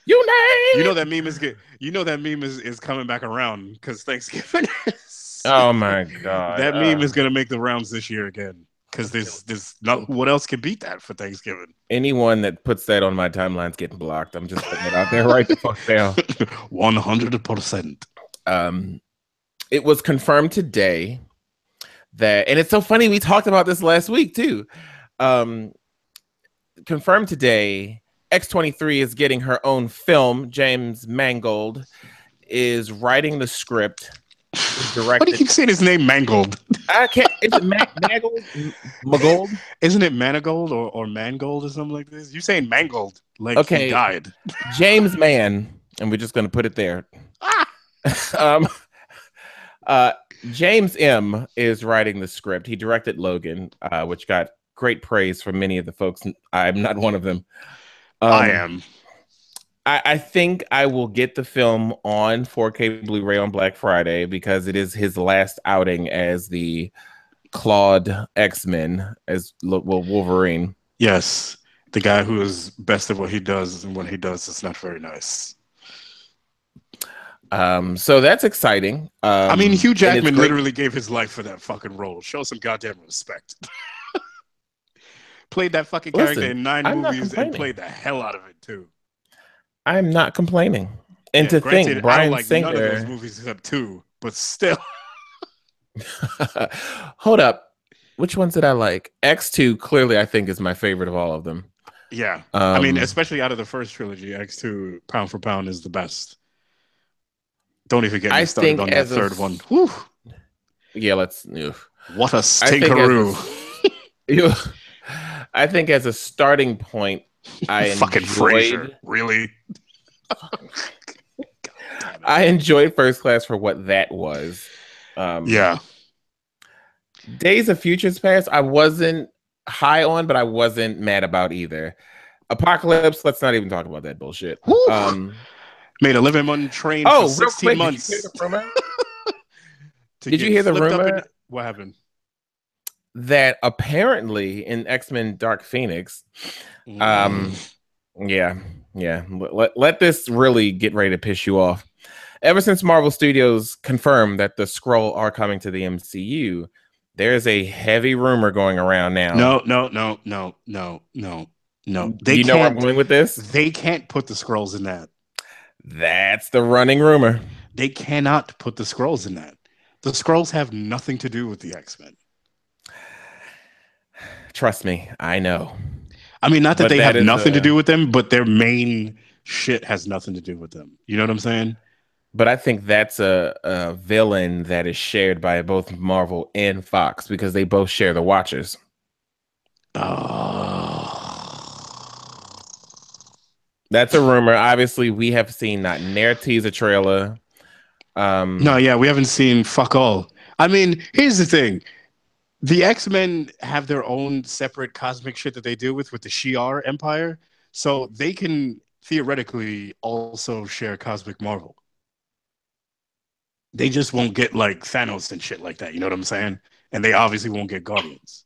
You name. You know that meme is good. You know that meme is coming back around because Thanksgiving is. Oh my god. That meme is gonna make the rounds this year again. Because there's not what else can beat that for Thanksgiving. Anyone that puts that on my timeline's getting blocked. I'm just putting it out there right the fuck down. 100%. It was confirmed today that, and it's so funny, we talked about this last week too. Confirmed today, X-23 is getting her own film. James Mangold is writing the script. Why do you keep saying his name Mangold? I can't. Is it Mangold? Magold? Isn't it Manigold or Mangold or something like this? You're saying Mangold like he died. James Mann, and we're just going to put it there. James M. is writing the script. He directed Logan, which got great praise from many of the folks. I'm not one of them. I am. I think I will get the film on 4K Blu-ray on Black Friday because it is his last outing as the Claude X-Men, as Wolverine. Yes, the guy who is best at what he does, and what he does is not very nice. So that's exciting. I mean, Hugh Jackman literally gave his life for that fucking role. Show some goddamn respect. Played that fucking character in 9 movies and played the hell out of it too. I'm not complaining. And to think, Bryan Singer, none of those movies except 2, but still. Hold up. Which ones did I like? X2 clearly I think is my favorite of all of them. Yeah. I mean, especially out of the first trilogy, X2 pound for pound is the best. Don't even get me started on that third one. Whew. Yeah, let's. What a stinkeroo. I think as a starting point, I fucking Frasier, really. I enjoyed First Class for what that was. Yeah. Days of Futures Past, I wasn't high on, but I wasn't mad about either. Apocalypse, let's not even talk about that bullshit. Made a living on train for 16 months. Did you hear the rumor? What happened? That apparently in X-Men Dark Phoenix, yeah. Let this really get ready to piss you off. Ever since Marvel Studios confirmed that the Skrull are coming to the MCU, there's a heavy rumor going around now. No. Do you know where I'm going with this? They can't put the Skrulls in that. That's the running rumor. They cannot put the Skrulls in that. The Skrulls have nothing to do with the X-Men. Trust me, I know. I mean, not that they have nothing to do with them, but their main shit has nothing to do with them. You know what I'm saying? But I think that's a villain that is shared by both Marvel and Fox because they both share the Watchers. That's a rumor. Obviously, we have seen not near teaser trailer. No, yeah, we haven't seen fuck all. I mean, here's the thing. the X-Men have their own separate cosmic shit that they deal with the Shi'ar Empire, so they can theoretically also share cosmic Marvel. They just won't get like Thanos and shit like that. You know what I'm saying? And they obviously won't get Guardians.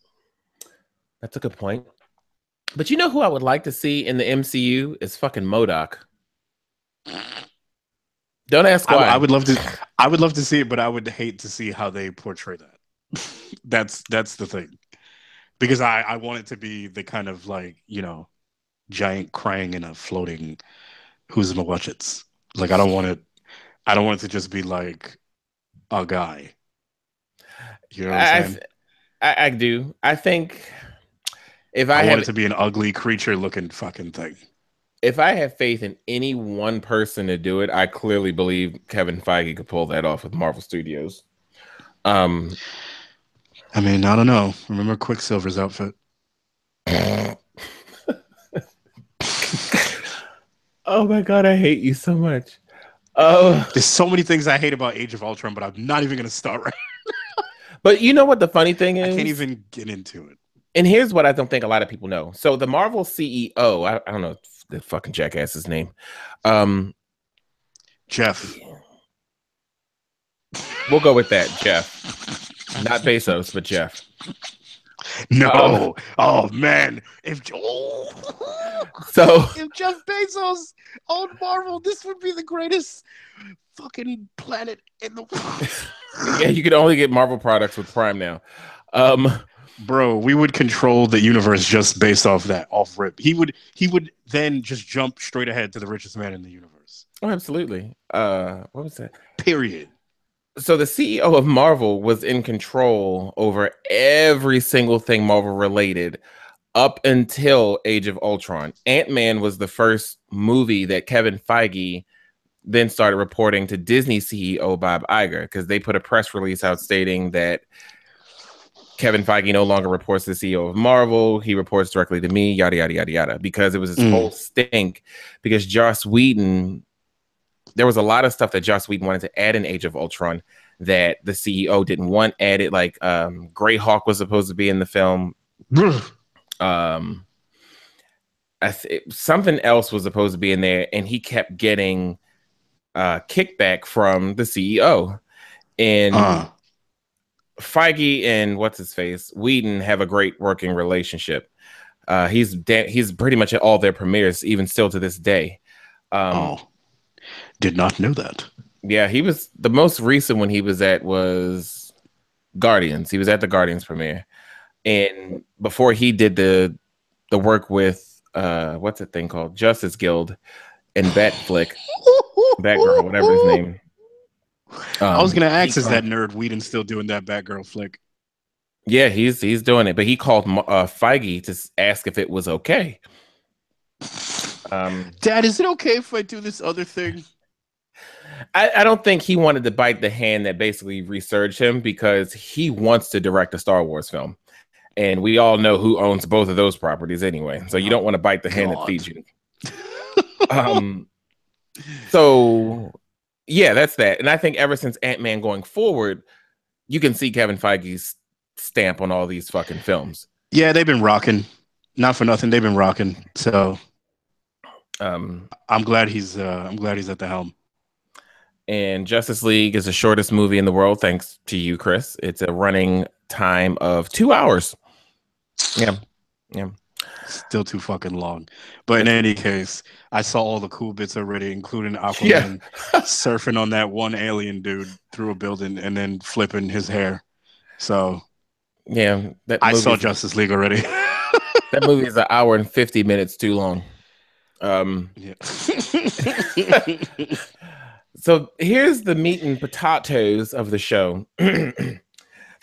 That's a good point. But you know who I would like to see in the MCU is fucking MODOK. Don't ask why. I would love to. I would love to see it, but I would hate to see how they portray that. That's the thing, because I want it to be the kind of like giant crying in a floating who's in the watchets. Like I don't want it. I don't want it to just be like a guy. You know what I'm saying? I do. I think if I want it to be an ugly creature looking fucking thing. If I have faith in any one person to do it, I clearly believe Kevin Feige could pull that off with Marvel Studios. I mean, I don't know. Remember Quicksilver's outfit? Oh my god, I hate you so much. Oh, there's so many things I hate about Age of Ultron, but I'm not even going to start right now. But you know what the funny thing is? I can't even get into it. And here's what I don't think a lot of people know. So the Marvel CEO, I don't know the fucking jackass's name. Jeff. We'll go with that, Jeff. Not Bezos, but Jeff. No. Oh man. If Jeff Bezos owned Marvel, this would be the greatest fucking planet in the world. Yeah, you could only get Marvel products with Prime now. Bro, we would control the universe just based off that, off rip. He would then just jump straight ahead to the richest man in the universe. Oh, absolutely. What was that? Period. So the CEO of Marvel was in control over every single thing Marvel related up until Age of Ultron. Ant-Man was the first movie that Kevin Feige then started reporting to Disney CEO Bob Iger, because they put a press release out stating that Kevin Feige no longer reports to the CEO of Marvel. He reports directly to me, yada, yada, yada, yada, because it was this whole stink. Because Joss Whedon, there was a lot of stuff that Joss Whedon wanted to add in Age of Ultron that the CEO didn't want added. Like Greyhawk was supposed to be in the film. Something else was supposed to be in there, and he kept getting kickback from the CEO. And Feige and what's his face Whedon have a great working relationship. He's pretty much at all their premieres, even still to this day. Did not know that. Yeah, he was the most recent one he was at was Guardians. He was at the Guardians premiere, and before he did the work with what's that thing called, Justice Guild and Batflick, Batgirl, whatever his name. I was gonna ask, is that nerd Whedon still doing that Batgirl flick? Yeah, he's doing it, but he called Feige to ask if it was okay. Dad, is it okay if I do this other thing? I don't think he wanted to bite the hand that basically resurged him, because he wants to direct a Star Wars film, and we all know who owns both of those properties anyway. So you don't want to bite the hand that feeds you. So yeah, that's that. And I think ever since Ant-Man going forward, you can see Kevin Feige's stamp on all these fucking films. Yeah, they've been rocking. Not for nothing, they've been rocking. So I'm glad he's at the helm. And Justice League is the shortest movie in the world, thanks to you, Chris. It's a running time of 2 hours. Yeah. Still too fucking long. But in any case, I saw all the cool bits already, including Aquaman surfing on that one alien dude through a building and then flipping his hair. So yeah, I saw Justice League already. That movie is 1 hour and 50 minutes too long. So here's the meat and potatoes of the show. The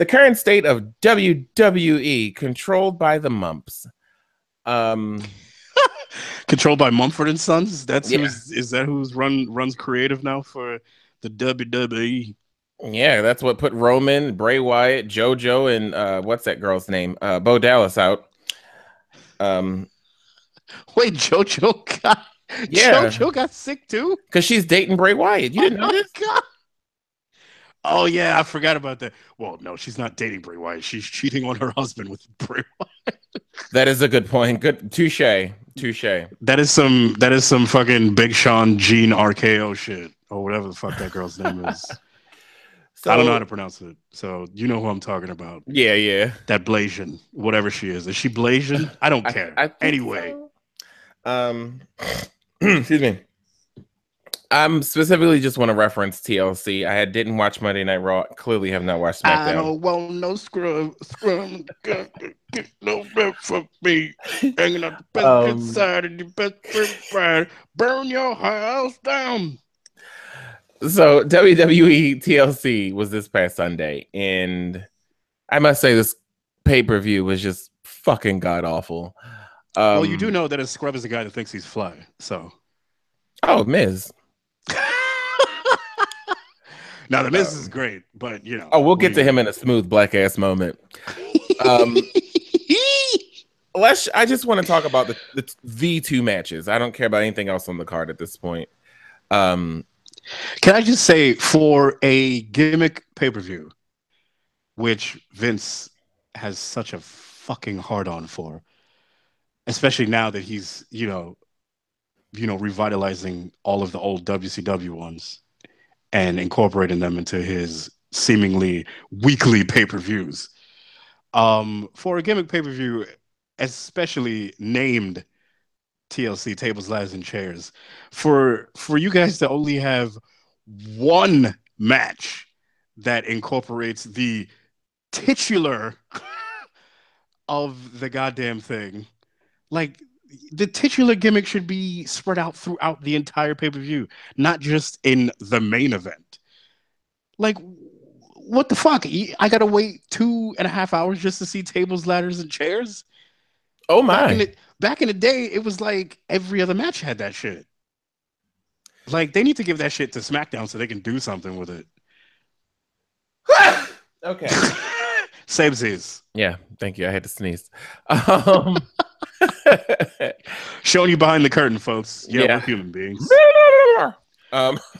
current state of WWE, controlled by the Mumps. Controlled by Mumford and Sons. Is that who's runs creative now for the WWE? Yeah, that's what put Roman, Bray Wyatt, JoJo, and what's that girl's name? Bo Dallas out. Wait, JoJo got sick too? Because she's dating Bray Wyatt. You didn't know this? God. Oh yeah, I forgot about that. Well, no, she's not dating Bray Wyatt. She's cheating on her husband with Bray Wyatt. That is a good point. Good touche. Touche. That is some fucking Big Sean Gene RKO shit or whatever the fuck that girl's name is. I don't know how So to pronounce it. So you know who I'm talking about. yeah, yeah. That Blasian, whatever she is. Is she Blasian? I don't care. I think Anyway, so. Excuse me. I'm specifically just want to reference TLC. Didn't watch Monday Night Raw. Clearly have not watched I SmackDown. don't want no scrum, get no rep for me. Hanging out the best good side of the best friend, burn your house down. So WWE TLC was this past Sunday, and I must say this pay-per-view was just fucking god awful. Well, you do know that a scrub is a guy that thinks he's fly, so. Oh, Miz. Now the Miz is great, but you know. Oh, we'll get to him in a smooth black ass moment. I just want to talk about the two matches. I don't care about anything else on the card at this point. Can I just say, for a gimmick pay-per-view, which Vince has such a fucking hard-on for, especially now that he's, revitalizing all of the old WCW ones and incorporating them into his seemingly weekly pay-per-views. For a gimmick pay-per-view, especially named TLC Tables, Ladders, and Chairs, for you guys to only have one match that incorporates the titular of the goddamn thing, like the titular gimmick should be spread out throughout the entire pay-per-view, not just in the main event. Like, what the fuck? I gotta wait 2.5 hours just to see tables, ladders, and chairs. Oh my! Back in the day, it was like every other match had that shit. Like, they need to give that shit to SmackDown so they can do something with it. Okay. Samesies. Yeah, thank you. I had to sneeze. Showing you behind the curtain, folks. Yeah, we're human beings.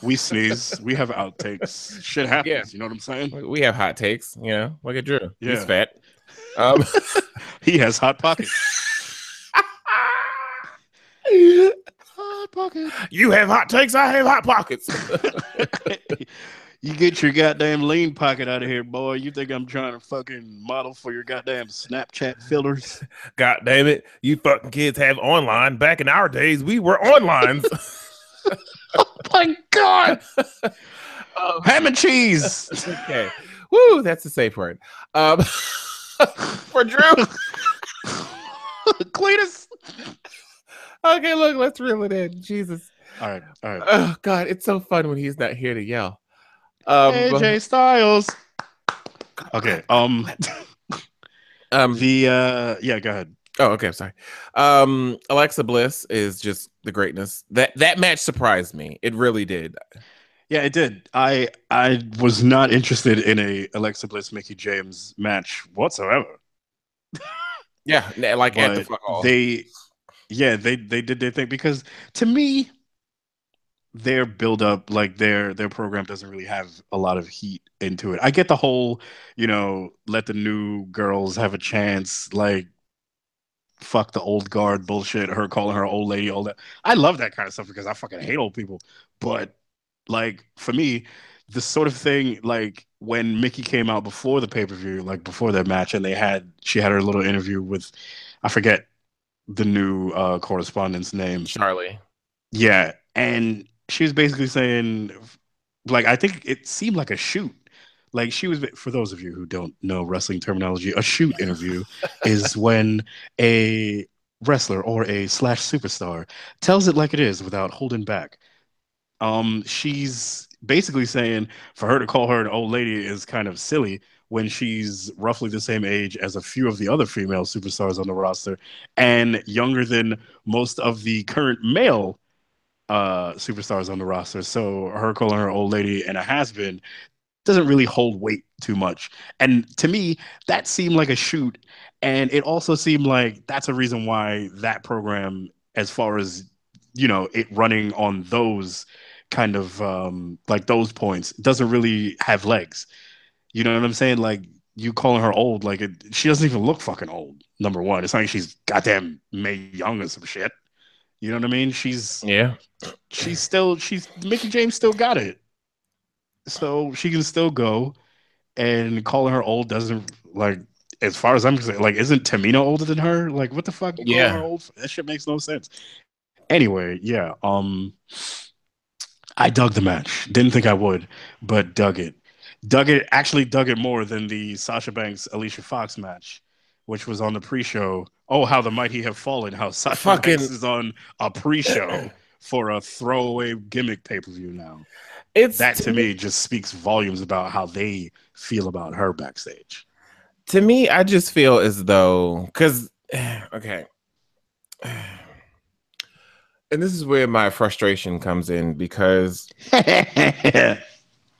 We sneeze. We have outtakes. Shit happens. Yeah. You know what I'm saying? We have hot takes. Look at Drew. Yeah. He's fat. He has hot pockets. Hot pocket. You have hot takes. I have hot pockets. You get your goddamn lean pocket out of here, boy. You think I'm trying to fucking model for your goddamn Snapchat filters? God damn it. You fucking kids have online. Back in our days, we were online. Oh my God. Ham and cheese. Okay. Woo, that's a safe word. For Drew. Cletus. Okay, look, let's reel it in. Jesus. All right. Oh, God, it's so fun when he's not here to yell. AJ Styles. Okay. Yeah, go ahead. Oh, okay. I'm sorry. Alexa Bliss is just the greatness. That match surprised me. It really did. Yeah, it did. I was not interested in a Alexa Bliss Mickie James match whatsoever. Yeah, like at the fuck all. They did their thing, because to me, their build up, like their program doesn't really have a lot of heat into it. I get the whole, let the new girls have a chance, like fuck the old guard bullshit, her calling her old lady, all that. I love that kind of stuff because I fucking hate old people. But like for me, the sort of thing, like when Mickie came out before the pay-per-view, like before that match, and she had her little interview with, I forget the new correspondent's name. Charlie. Yeah. And she was basically saying, like, I think it seemed like a shoot. Like, she was, for those of you who don't know wrestling terminology, a shoot interview is when a wrestler or a slash superstar tells it like it is without holding back. She's basically saying for her to call her an old lady is kind of silly when she's roughly the same age as a few of the other female superstars on the roster and younger than most of the current male superstars on the roster. So her calling her old lady and a has-been doesn't really hold weight too much. And to me, that seemed like a shoot. And it also seemed like that's a reason why that program, as far as, it running on those kind of like those points doesn't really have legs. You know what I'm saying? Like you calling her old, like she doesn't even look fucking old. Number one, it's not like she's goddamn May Young or some shit. You know what I mean? Yeah. She's Mickey James still got it, so she can still go. And calling her old doesn't like, as far as I'm concerned, like isn't Tamina older than her? Like what the fuck you calling her Yeah. old for? That shit makes no sense. Anyway, yeah. I dug the match. Didn't think I would, but dug it. Dug it more than the Sasha Banks Alicia Fox match, which was on the pre-show. Oh, how the mighty have fallen! How Sasha Banks Fucking is on a pre-show for a throwaway gimmick pay-per-view now. it's That to to me, me just speaks volumes about how they feel about her backstage. I just feel as though because okay. And this is where my frustration comes in because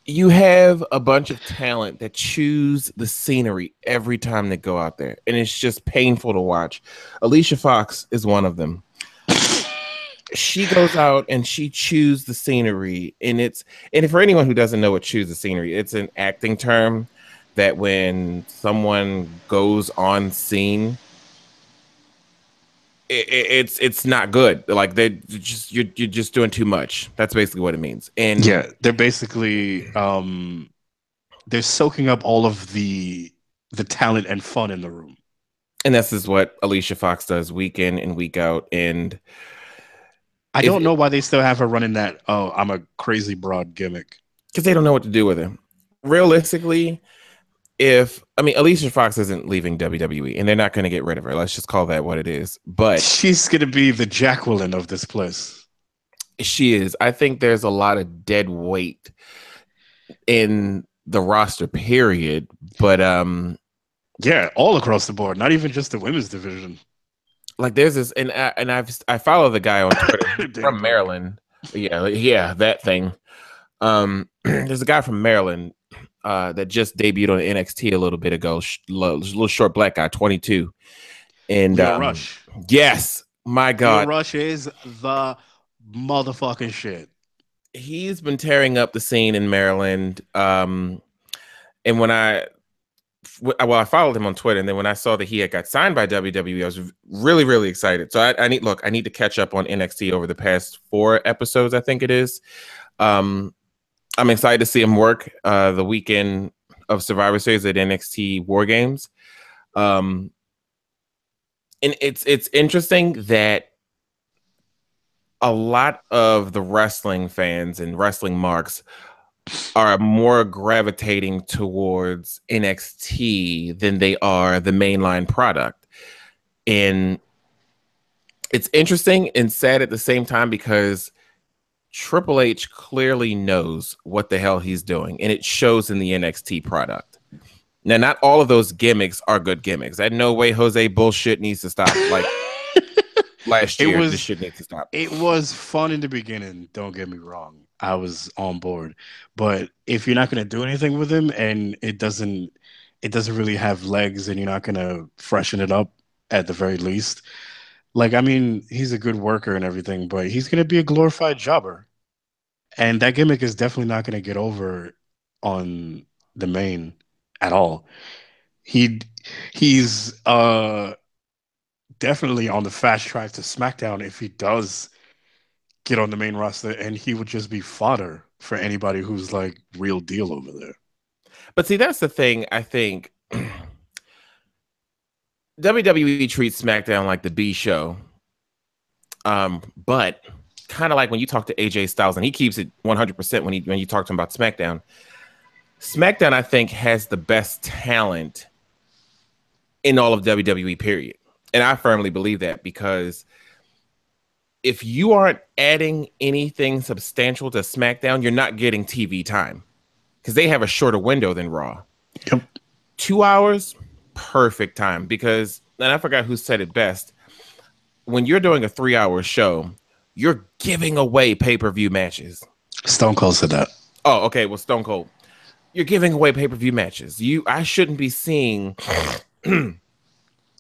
you have a bunch of talent that choose the scenery every time they go out there, and it's just painful to watch. Alicia Fox is one of them. She goes out and she chews the scenery, and for anyone who doesn't know what choose the scenery, it's an acting term that when someone goes on scene, it's not good. Like you're just doing too much. That's basically what it means. And Yeah, they're basically they're soaking up all of the talent and fun in the room. and this is what Alicia Fox does week in and week out. And I don't know why they still have her running that. Oh, I'm a crazy broad gimmick. because they don't know what to do with him. Realistically, Alicia Fox isn't leaving WWE, and they're not going to get rid of her. Let's just call that what it is. But She's gonna be the Jacqueline of this place. she is. I think there's a lot of dead weight in the roster, period. But yeah, all across the board, not even just the women's division. like there's this, and I follow the guy on Twitter from Maryland. Yeah, that thing. There's a guy from Maryland that just debuted on NXT a little bit ago. Little short black guy, 22. And Leo Rush. Yes, my God, Leo Rush is the motherfucking shit. He's been tearing up the scene in Maryland. And when I followed him on Twitter, and then when I saw that he had got signed by WWE, I was really, really excited. So I need to catch up on NXT over the past 4 episodes, I think it is. I'm excited to see him work the weekend of Survivor Series at NXT War Games. And it's interesting that a lot of the wrestling fans and wrestling marks are more gravitating towards NXT than they are the mainline product. And it's interesting and sad at the same time because Triple H clearly knows what the hell he's doing, and it shows in the NXT product. Now, not all of those gimmicks are good gimmicks. That No Way Jose bullshit needs to stop. Like last year, this shit needs to stop. It was fun in the beginning. Don't get me wrong. I was on board, but if you're not going to do anything with him, and it doesn't really have legs, and you're not going to freshen it up at the very least. Like, I mean, he's a good worker and everything, but he's going to be a glorified jobber. And that gimmick is definitely not going to get over on the main at all. He's definitely on the fast track to SmackDown if he does get on the main roster, and he would just be fodder for anybody who's like real deal over there. But see, that's the thing. I think WWE treats SmackDown like the B show. But kind of like when you talk to AJ Styles, and he keeps it 100% when you talk to him about SmackDown. SmackDown, I think, has the best talent in all of WWE, period. And I firmly believe that because if you aren't adding anything substantial to SmackDown, you're not getting TV time because they have a shorter window than Raw. Yep. 2 hours, perfect time because, and I forgot who said it best, when you're doing a 3-hour show, you're giving away pay-per-view matches. Stone Cold said that. Oh, okay. Well, Stone Cold, you're giving away pay-per-view matches. I shouldn't be seeing,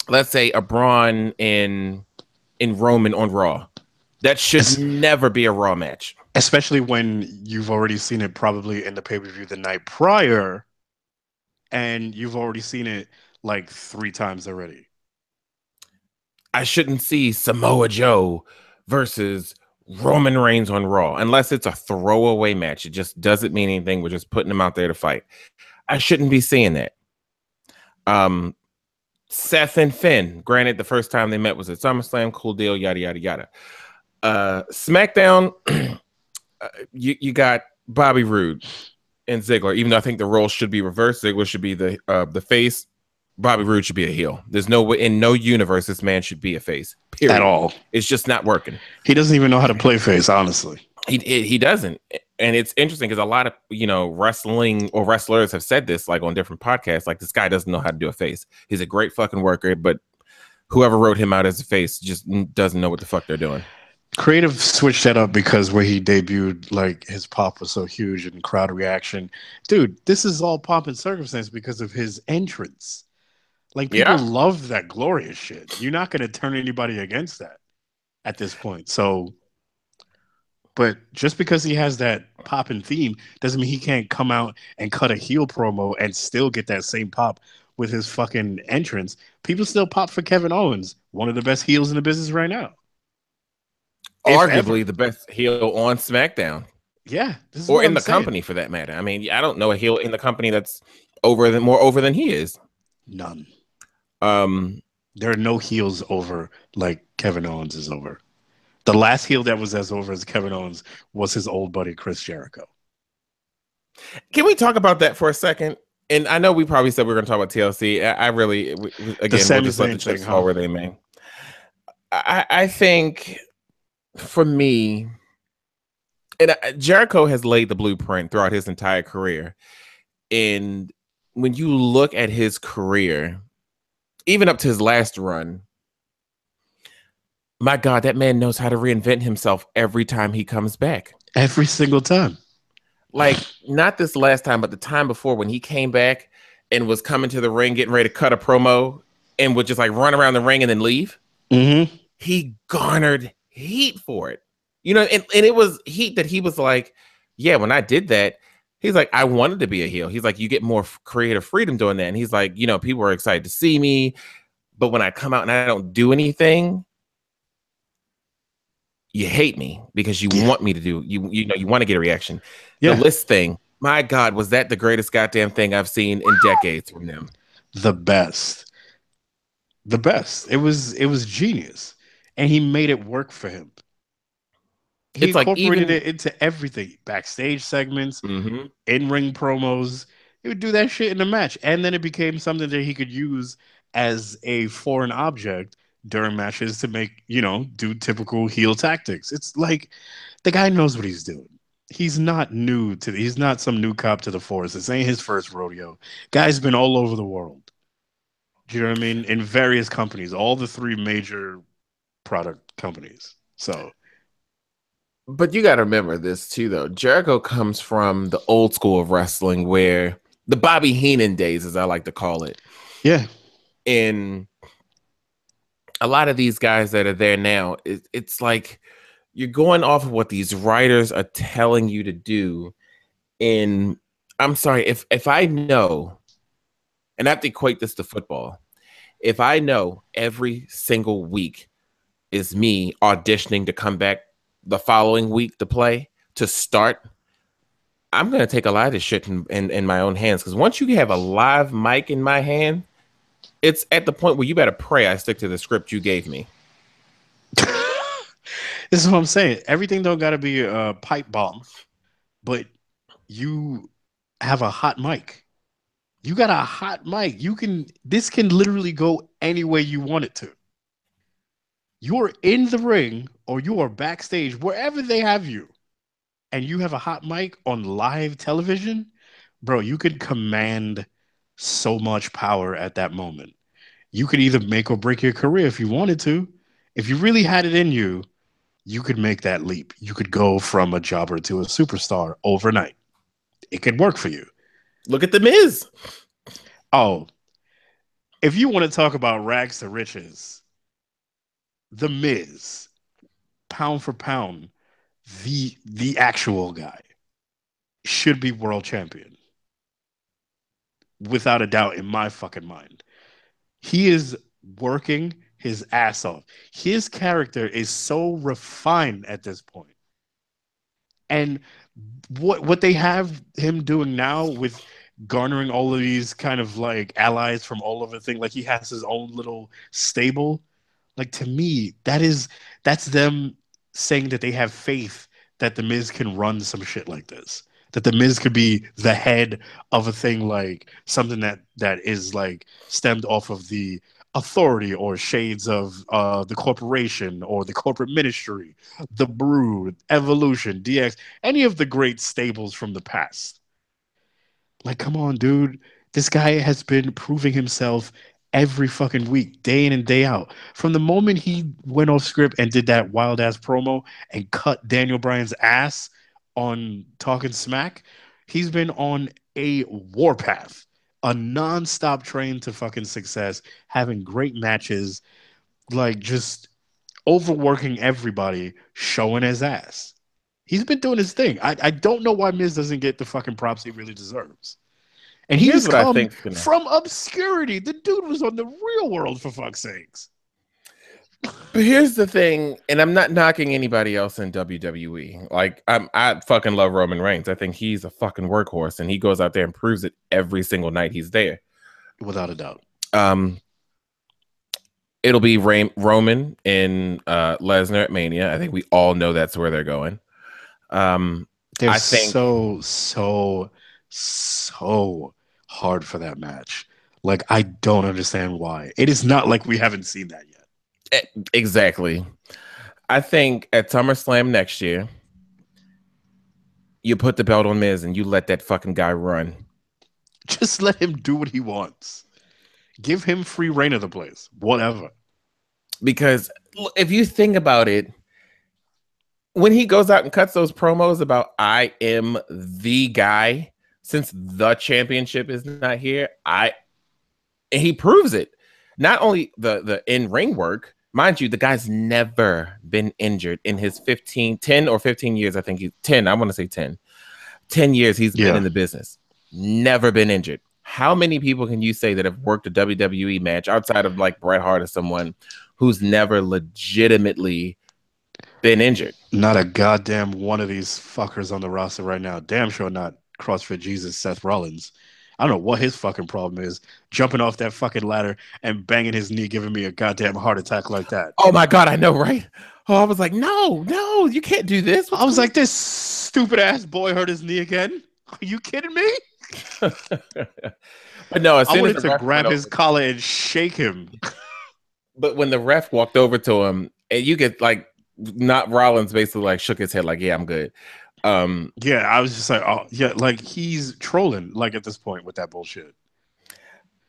let's say, a Braun in Roman on Raw. That should never be a Raw match. especially when you've already seen it probably in the pay-per-view the night prior, and you've already seen it like 3 times already. I shouldn't see Samoa Joe versus Roman Reigns on Raw unless it's a throwaway match. It just doesn't mean anything. We're just putting them out there to fight. I shouldn't be seeing that. Seth and Finn, granted, the first time they met was at SummerSlam, cool deal, yada, yada, yada. SmackDown, you got Bobby Roode and Ziggler, even though I think the role should be reversed. Ziggler should be the face. Bobby Roode should be a heel. There's no way in no universe this man should be a face. Period. At all. It's just not working. He doesn't even know how to play face, honestly. He doesn't. And it's interesting because a lot of wrestling or wrestlers have said this like on different podcasts. Like, this guy doesn't know how to do a face. He's a great fucking worker, but whoever wrote him out as a face just doesn't know what the fuck they're doing. Creative switched that up because where he debuted, like, his pop was so huge and crowd reaction. Dude, this is all pomp and circumstance because of his entrance. Like, people love that glorious shit. You're not going to turn anybody against that at this point. So, but just because he has that pop and theme doesn't mean he can't come out and cut a heel promo and still get that same pop with his fucking entrance. People still pop for Kevin Owens, one of the best heels in the business right now. Arguably the best heel on SmackDown. Yeah. Or in the company, for that matter. I mean, I don't know a heel in the company that's more over than he is. None. There are no heels over like Kevin Owens is over. The last heel that was as over as Kevin Owens was his old buddy Chris Jericho. Can we talk about that for a second? And I know we probably said we were going to talk about TLC. I really, again, we'll just let the chips fall where they may. I think for me, and Jericho has laid the blueprint throughout his entire career. And when you look at his career, even up to his last run, my God, that man knows how to reinvent himself every time he comes back. Every single time. Like, not this last time, but the time before when he came back and was coming to the ring, getting ready to cut a promo and would just like run around the ring and then leave. Mm-hmm. He garnered heat for it. And it was heat that he was like, yeah, when I did that, he's like, I wanted to be a heel. He's like, you get more creative freedom doing that. And he's like, people are excited to see me. But when I come out and I don't do anything, you hate me because you want me to do, you want to get a reaction. The list thing, my God, was that the greatest goddamn thing I've seen in decades from them? The best. It was genius. And he made it work for him. He incorporated it into everything. Backstage segments, in-ring promos. He would do that shit in the match. And then it became something that he could use as a foreign object during matches to make, do typical heel tactics. It's like the guy knows what he's doing. He's not he's not some new cop to the force. This ain't his first rodeo. Guy's been all over the world. Do you know what I mean? In various companies, all the 3 major product companies. So, but you got to remember this too, though. Jericho comes from the old school of wrestling, where the Bobby Heenan days, as I like to call it. Yeah. And a lot of these guys that are there now, it's like you're going off of what these writers are telling you to do. And I'm sorry, if I know, and I have to equate this to football, if I know every single week is me auditioning to come back the following week to play, to start, I'm going to take a lot of this shit in my own hands. Because once you have a live mic in my hand, it's at the point where you better pray I stick to the script you gave me. This is what I'm saying. Everything don't got to be a pipe bomb, but you have a hot mic. You got a hot mic. This can literally go any way you want it to. You're in the ring or you are backstage, wherever they have you, and you have a hot mic on live television, bro, you could command so much power at that moment. You could either make or break your career if you wanted to. If you really had it in you, you could make that leap. You could go from a jobber to a superstar overnight. It could work for you. Look at The Miz. Oh, if you want to talk about rags to riches, The Miz, pound for pound, the actual guy should be world champion without a doubt in my fucking mind. He is working his ass off. His character is so refined at this point. And what they have him doing now with garnering all of these kind of like allies from all over the thing, like he has his own little stable. Like to me, that's them saying that they have faith that the Miz can run some shit like this. That the Miz could be the head of a thing like something that is like stemmed off of the authority or shades of the corporation or the corporate ministry, the Brood, Evolution, DX, any of the great stables from the past. Like, come on, dude. This guy has been proving himself every fucking week, day in and day out. From the moment he went off script and did that wild ass promo and cut Daniel Bryan's ass on Talking Smack, he's been on a warpath, a non-stop train to fucking success, having great matches, like just overworking everybody, showing his ass. He's been doing his thing. I don't know why Miz doesn't get the fucking props he really deserves. And Here's he's what I come think from obscurity. The dude was on the real world, for fuck's sakes. But here's the thing, and I'm not knocking anybody else in WWE. Like I fucking love Roman Reigns. I think he's a fucking workhorse, and he goes out there and proves it every single night he's there. Without a doubt. It'll be Roman and Lesnar at Mania. I think we all know that's where they're going. They're so hard for that match. Like, I don't understand why. It is not like we haven't seen that yet. Exactly. I think at SummerSlam next year, you put the belt on Miz and you let that fucking guy run. Just let him do what he wants. Give him free reign of the place. Whatever. Because if you think about it, when he goes out and cuts those promos about I am the guy, since the championship is not here, he proves it. Not only the in-ring work, mind you, the guy's never been injured in his 10 or 15 years. I think he's 10. I want to say 10. 10 years he's been in the business. Never been injured. How many people can you say that have worked a WWE match outside of like Bret Hart or someone who's never legitimately been injured? Not a goddamn one of these fuckers on the roster right now. Damn sure not CrossFit Jesus Seth Rollins. I don't know what his fucking problem is, jumping off that fucking ladder and banging his knee, giving me a goddamn heart attack like that. Oh my God, I know, right? Oh, I was like, no, you can't do this. I was like, this stupid ass boy hurt his knee again. Are you kidding me? But no, I wanted to grab his collar and shake him. But when the ref walked over to him, and you get like, not Rollins basically like shook his head like, yeah, I'm good. Yeah, I was just like, oh yeah, like he's trolling like at this point with that bullshit.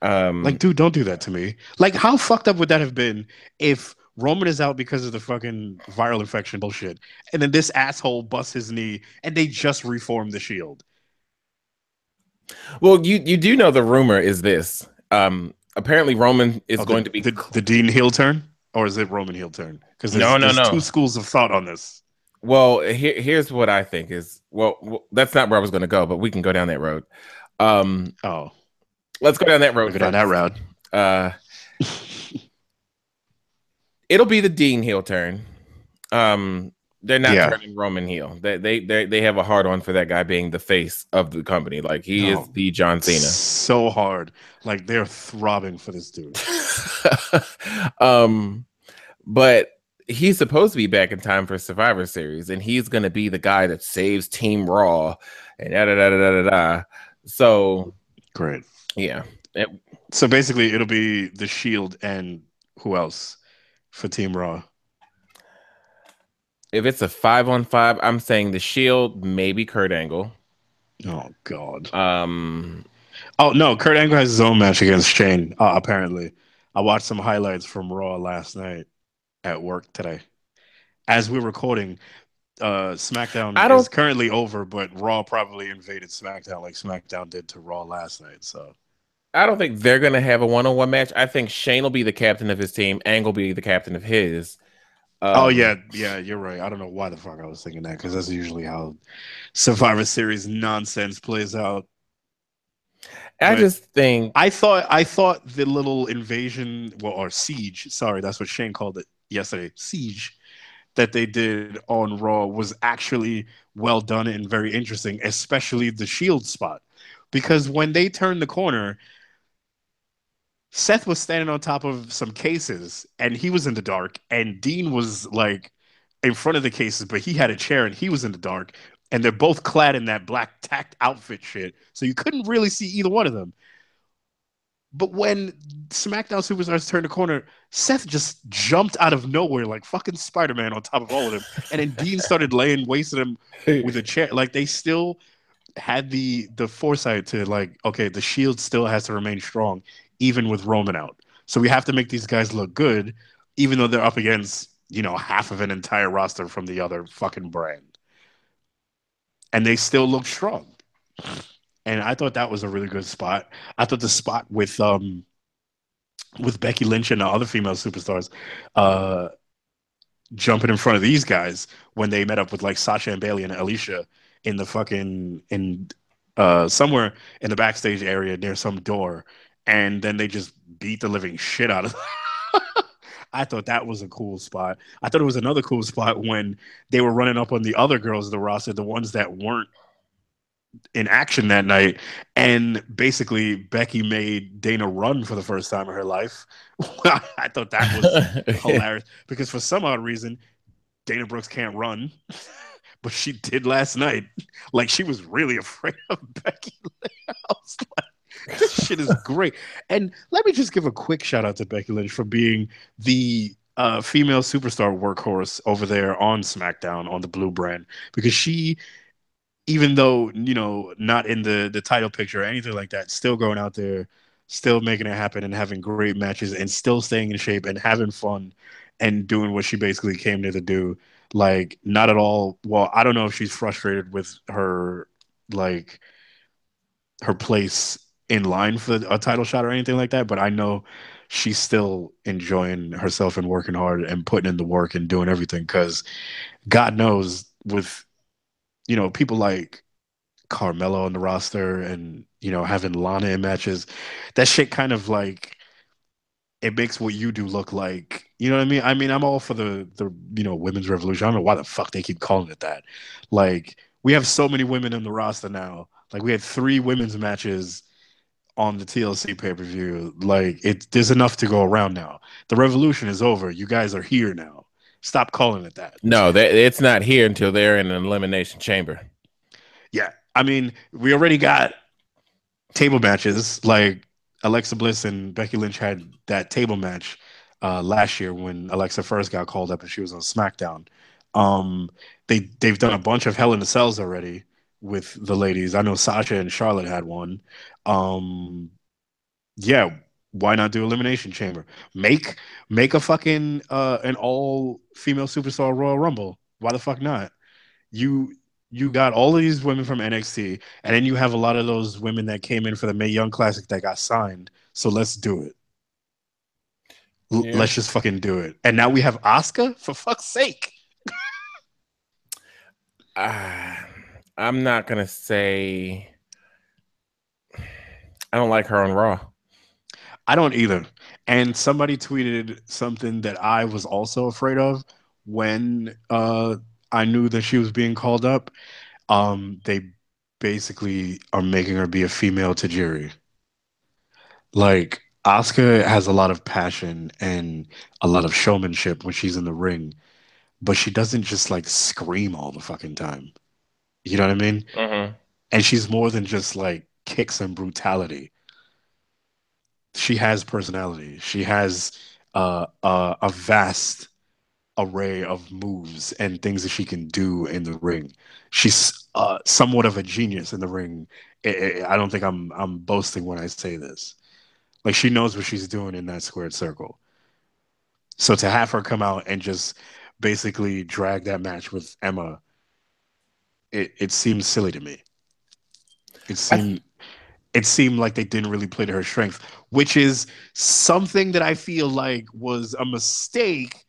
Like, dude, don't do that to me. Like, how fucked up would that have been if Roman is out because of the fucking viral infection bullshit, and then this asshole busts his knee and they just reformed the Shield? Well, you do know the rumor is this. Apparently Roman is going to be the Dean heel turn, or is it Roman heel turn? Because there's two schools of thought on this. Well, here's what I think is, well, that's not where I was going to go, but we can go down that road. Let's go down that road. Go down that road. It'll be the Dean heel turn. They're not turning Roman heel. They have a hard on for that guy being the face of the company. Like he is the John Cena. So hard. Like they're throbbing for this dude. But he's supposed to be back in time for Survivor Series, and he's going to be the guy that saves Team Raw and da da da da da da. So great. Yeah. So basically, it'll be the Shield and who else for Team Raw? If it's a 5-on-5, I'm saying the Shield, maybe Kurt Angle. Oh God. Oh no, Kurt Angle has his own match against Shane. Apparently, I watched some highlights from Raw last night at work today. As we're recording, SmackDown is currently over, but Raw probably invaded SmackDown like SmackDown did to Raw last night. So I don't think they're going to have a one-on-one match. I think Shane will be the captain of his team. Angle will be the captain of his. Oh Um, yeah, yeah, you're right. I don't know why the fuck I was thinking that because that's usually how Survivor Series nonsense plays out. I But just think I thought the little invasion, well, or siege. Sorry, that's what Shane called it yesterday. Siege that they did on Raw was actually well done and very interesting, especially the Shield spot, because when they turned the corner, Seth was standing on top of some cases and he was in the dark, and Dean was like in front of the cases, but he had a chair and he was in the dark. And they're both clad in that black tacked outfit shit. So you couldn't really see either one of them. But when SmackDown Superstars turned the corner, Seth just jumped out of nowhere like fucking Spider Man on top of all of them. And then Dean started laying waste to them with a chair. Like they still had the foresight to like, okay, the Shield still has to remain strong, even with Roman out. So we have to make these guys look good, even though they're up against, half of an entire roster from the other fucking brand. And they still look strong. And I thought that was a really good spot. I thought the spot with Becky Lynch and the other female superstars uh, jumping in front of these guys when they met up with like Sasha and Bailey and Alicia in the fucking in somewhere in the backstage area near some door, and then they just beat the living shit out of them. I thought that was a cool spot. I thought it was another cool spot when they were running up on the other girls of the roster, the ones that weren't in action that night. And basically, Becky made Dana run for the first time in her life. I thought that was hilarious because for some odd reason, Dana Brooks can't run, but she did last night. Like she was really afraid of Becky Lynch. I was like, this shit is great. And let me just give a quick shout out to Becky Lynch for being the female superstar workhorse over there on SmackDown on the Blue brand because she, even though not in the title picture or anything like that, still going out there, still making it happen and having great matches and still staying in shape and having fun and doing what she basically came there to do. Like not at all. Well, I don't know if she's frustrated with her like her place in line for a title shot or anything like that, but I know she's still enjoying herself and working hard and putting in the work and doing everything because God knows with people like Carmelo on the roster and having Lana in matches, that shit kind of like it makes what you do look like, you know what I mean? I mean, I'm all for the women's revolution. I don't know why the fuck they keep calling it that. Like we have so many women in the roster now. Like we had 3 women's matches on the TLC pay-per-view. Like there's enough to go around now. The revolution is over. You guys are here now. Stop calling it that. no, it's not here until they're in an elimination chamber. Yeah. I mean, we already got table matches. Like Alexa Bliss and Becky Lynch had that table match last year when Alexa first got called up and she was on SmackDown. Um, they've done a bunch of Hell in the Cells already with the ladies. I know Sasha and Charlotte had one. Um, yeah, why not do Elimination Chamber? Make a fucking an all female superstar Royal Rumble. Why the fuck not? you you got all of these women from NXT, and then you have a lot of those women that came in for the Mae Young Classic that got signed. So let's do it. Yeah. Let's just fucking do it. And now we have Asuka for fuck's sake. Uh, I'm not gonna say I don't like her on Raw. I don't either. And somebody tweeted something that I was also afraid of when I knew that she was being called up. They basically are making her be a female Tajiri. Like Asuka has a lot of passion and a lot of showmanship when she's in the ring, but she doesn't just like scream all the fucking time. You know what I mean? Mm-hmm. And she's more than just like kicks and brutality. She has personality. She has a vast array of moves and things that she can do in the ring. She's somewhat of a genius in the ring. I don't think I'm boasting when I say this. Like she knows what she's doing in that squared circle. So to have her come out and just basically drag that match with Emma, it seemed silly to me. It I th- seemed it seemed like they didn't really play to her strength, which is something that I feel like was a mistake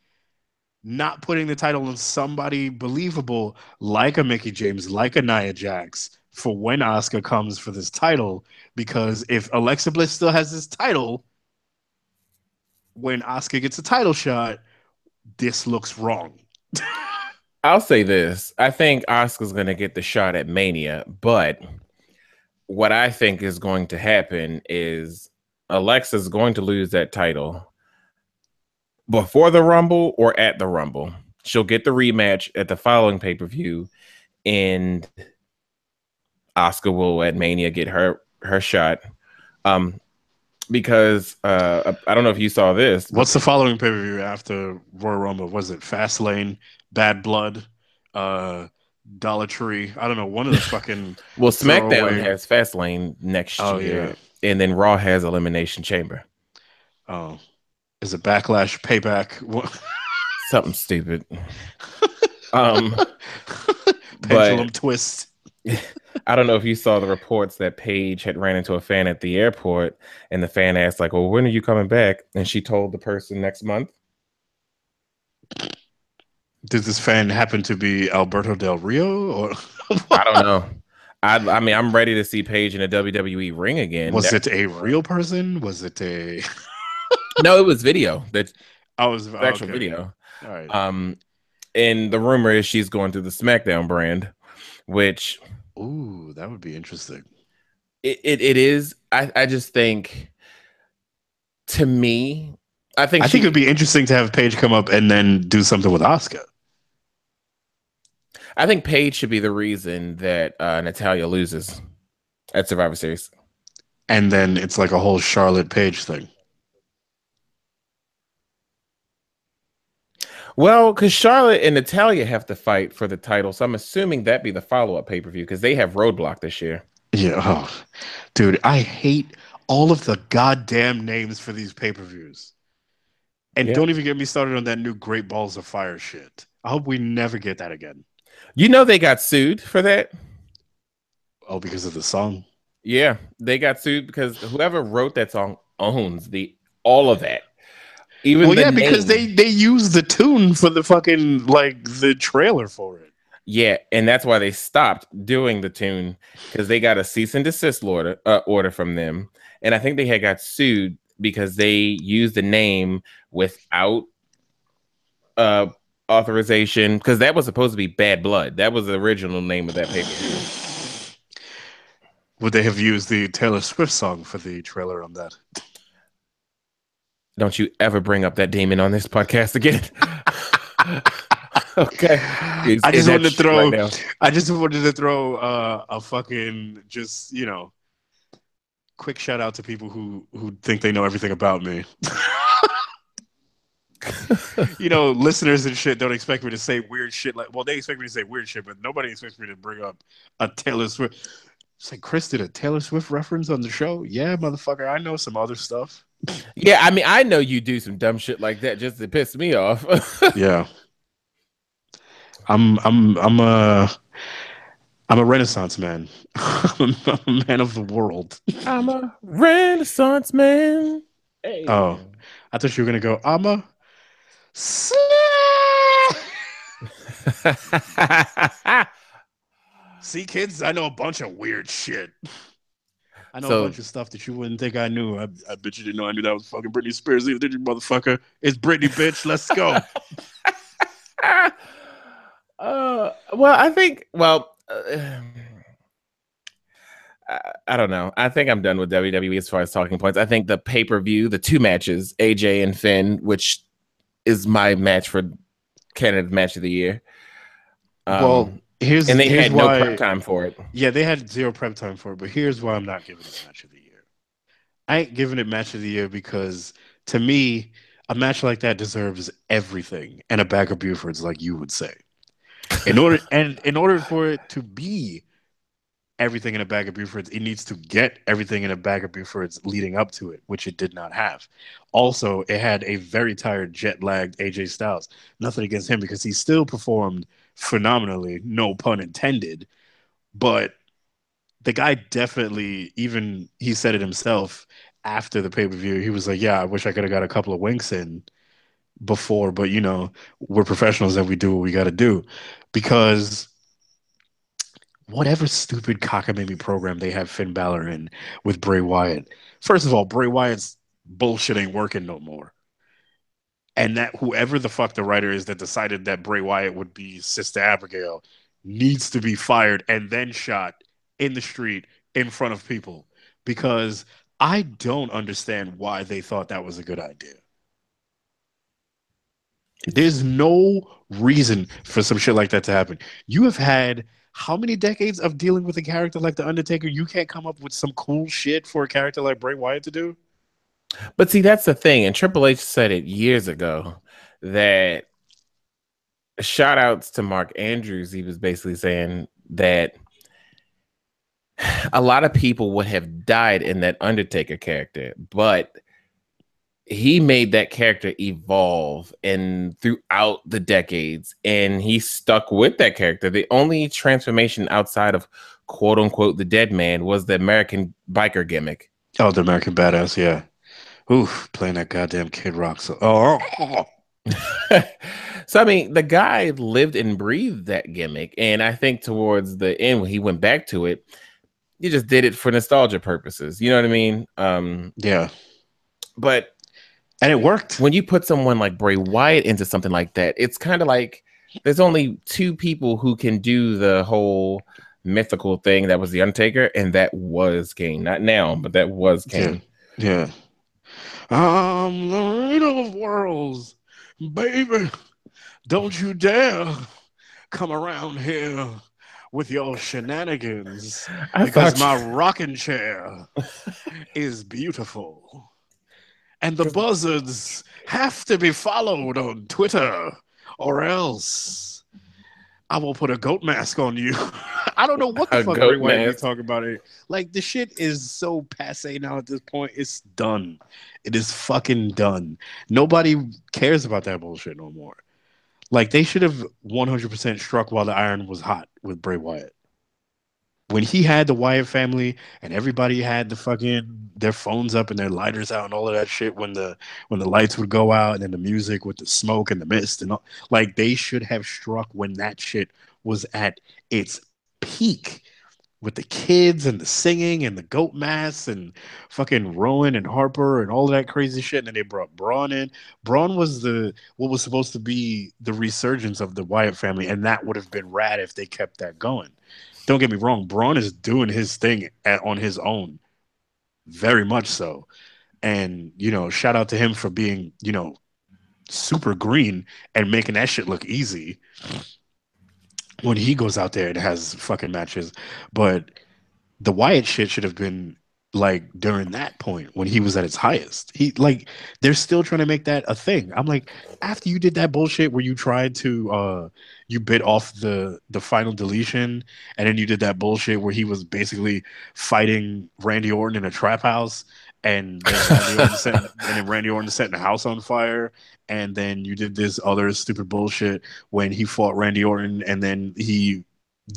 not putting the title on somebody believable like a Mickey James, like a Nia Jax for when Asuka comes for this title. Because if Alexa Bliss still has this title, when Asuka gets a title shot, this looks wrong. I'll say this. I think Asuka's going to get the shot at Mania, but what I think is going to happen is Alexa's going to lose that title before the Rumble or at the Rumble. She'll get the rematch at the following pay-per-view, and Asuka will at Mania get her shot. Because I don't know if you saw this. What's the following pay-per-view after Royal Rumble? Was it Fastlane, Bad Blood, Dollar Tree? I don't know. One of the fucking well, SmackDown has Fastlane next year, and then Raw has Elimination Chamber. Oh, is it Backlash, Payback? Something stupid. Pendulum twist. I don't know if you saw the reports that Paige had ran into a fan at the airport, and the fan asked, like, well, when are you coming back? And she told the person next month. Did this fan happen to be Alberto Del Rio? Or I don't know. I mean, I'm ready to see Paige in a WWE ring again. Was it a real person? Was it a... No, it was video. That was actual video. All right. And the rumor is she's going through the SmackDown brand, which... Ooh, that would be interesting. It is. I just think, to me, I think it would be interesting to have Paige come up and then do something with Asuka. I think Paige should be the reason that Natalya loses at Survivor Series. And then it's like a whole Charlotte Paige thing. Well, because Charlotte and Natalya have to fight for the title, so I'm assuming that'd be the follow-up pay-per-view because they have Roadblock this year. Yeah, dude, I hate all of the goddamn names for these pay-per-views. And don't even get me started on that new Great Balls of Fire shit. I hope we never get that again. You know they got sued for that? Oh, because of the song? Yeah, they got sued because whoever wrote that song owns all of that. Even because they used the tune for the fucking the trailer for it. Yeah, and that's why they stopped doing the tune because they got a cease and desist order from them, and I think they had got sued because they used the name without authorization because that was supposed to be Bad Blood. That was the original name of that pay-per-view. Would they have used the Taylor Swift song for the trailer on that? Don't you ever bring up that demon on this podcast again. Okay. I just wanted to throw a fucking quick shout out to people who think they know everything about me. Listeners and shit don't expect me to say weird shit they expect me to say weird shit, but nobody expects me to bring up a Taylor Swift. It's like, Chris did a Taylor Swift reference on the show? Yeah, motherfucker, I know some other stuff. Yeah, I mean, I know you do some dumb shit like that just to piss me off. Yeah. I'm a Renaissance man. I'm a man of the world. I'm a Renaissance man. Hey. Oh, I thought you were gonna go, I'm a See, kids, I know a bunch of weird shit. I know a bunch of stuff that you wouldn't think I knew. I bet you didn't know I knew that was fucking Britney Spears either, did you, motherfucker? It's Britney, bitch. Let's go. Well, I think, I don't know. I think I'm done with WWE as far as talking points. I think the pay-per-view, the 2 matches, AJ and Finn, which is my match for Canada's match of the year. They had no prep time for it. Yeah, they had 0 prep time for it, but here's why I'm not giving it match of the year. I ain't giving it match of the year because, to me, a match like that deserves everything and a bag of Bufords, like you would say. In order for it to be everything in a bag of Bufords, it needs to get everything in a bag of Bufords leading up to it, which it did not have. Also, it had a very tired, jet-lagged AJ Styles. Nothing against him because he still performed phenomenally, no pun intended. But the guy definitely, even he said it himself after the pay-per-view, he was like, yeah, I wish I could have got a couple of winks in. before, but we're professionals and we do what we got to do because whatever stupid cockamamie program they have Finn Balor in with Bray Wyatt. First of all, Bray Wyatt's bullshit ain't working no more. And that whoever the fuck the writer is that decided that Bray Wyatt would be Sister Abigail needs to be fired and then shot in the street in front of people because I don't understand why they thought that was a good idea. There's no reason for some shit like that to happen. You have had how many decades of dealing with a character like The Undertaker? You can't come up with some cool shit for a character like Bray Wyatt to do? But see, that's the thing. And Triple H said it years ago that shout outs to Mark Andrews. He was basically saying that a lot of people would have died in that Undertaker character, but he made that character evolve and throughout the decades, and he stuck with that character. The only transformation outside of quote unquote the dead man was the American biker gimmick. Oh, the American Badass, yeah. Oof, playing that goddamn Kid Rock. So, So I mean, the guy lived and breathed that gimmick, and I think towards the end when he went back to it, he just did it for nostalgia purposes. You know what I mean? Yeah, but and it worked. When you put someone like Bray Wyatt into something like that, it's kind of like there's only two people who can do the whole mythical thing. That was the Undertaker, and that was Kane. Not now, but that was Kane. Yeah. I'm the Reign of Worlds, baby. Don't you dare come around here with your shenanigans because my rocking chair is beautiful. And the buzzards have to be followed on Twitter or else I will put a goat mask on you. I don't know what the fuck Bray Wyatt is talking about it. Like, the shit is so passe now at this point. It's done. It is fucking done. Nobody cares about that bullshit no more. Like, they should have 100% struck while the iron was hot with Bray Wyatt. When he had the Wyatt family and everybody had the fucking their phones up and their lighters out and all of that shit when the lights would go out and then the music with the smoke and the mist and all, like, they should have struck when that shit was at its peak with the kids and the singing and the goat masks and fucking Rowan and Harper and all of that crazy shit. And then they brought Braun in. Braun was what was supposed to be the resurgence of the Wyatt family, and that would have been rad if they kept that going. Don't get me wrong, Braun is doing his thing on his own, very much so. And, shout out to him for being, super green and making that shit look easy when he goes out there and has fucking matches. But the Wyatt shit should have been like during that point when he was at its highest. They're still trying to make that a thing. I'm like, after you did that bullshit where you tried to you bit off the final deletion, and then you did that bullshit where he was basically fighting Randy Orton in a trap house, and then Randy Orton setting the house on fire, and then you did this other stupid bullshit when he fought Randy Orton, and then you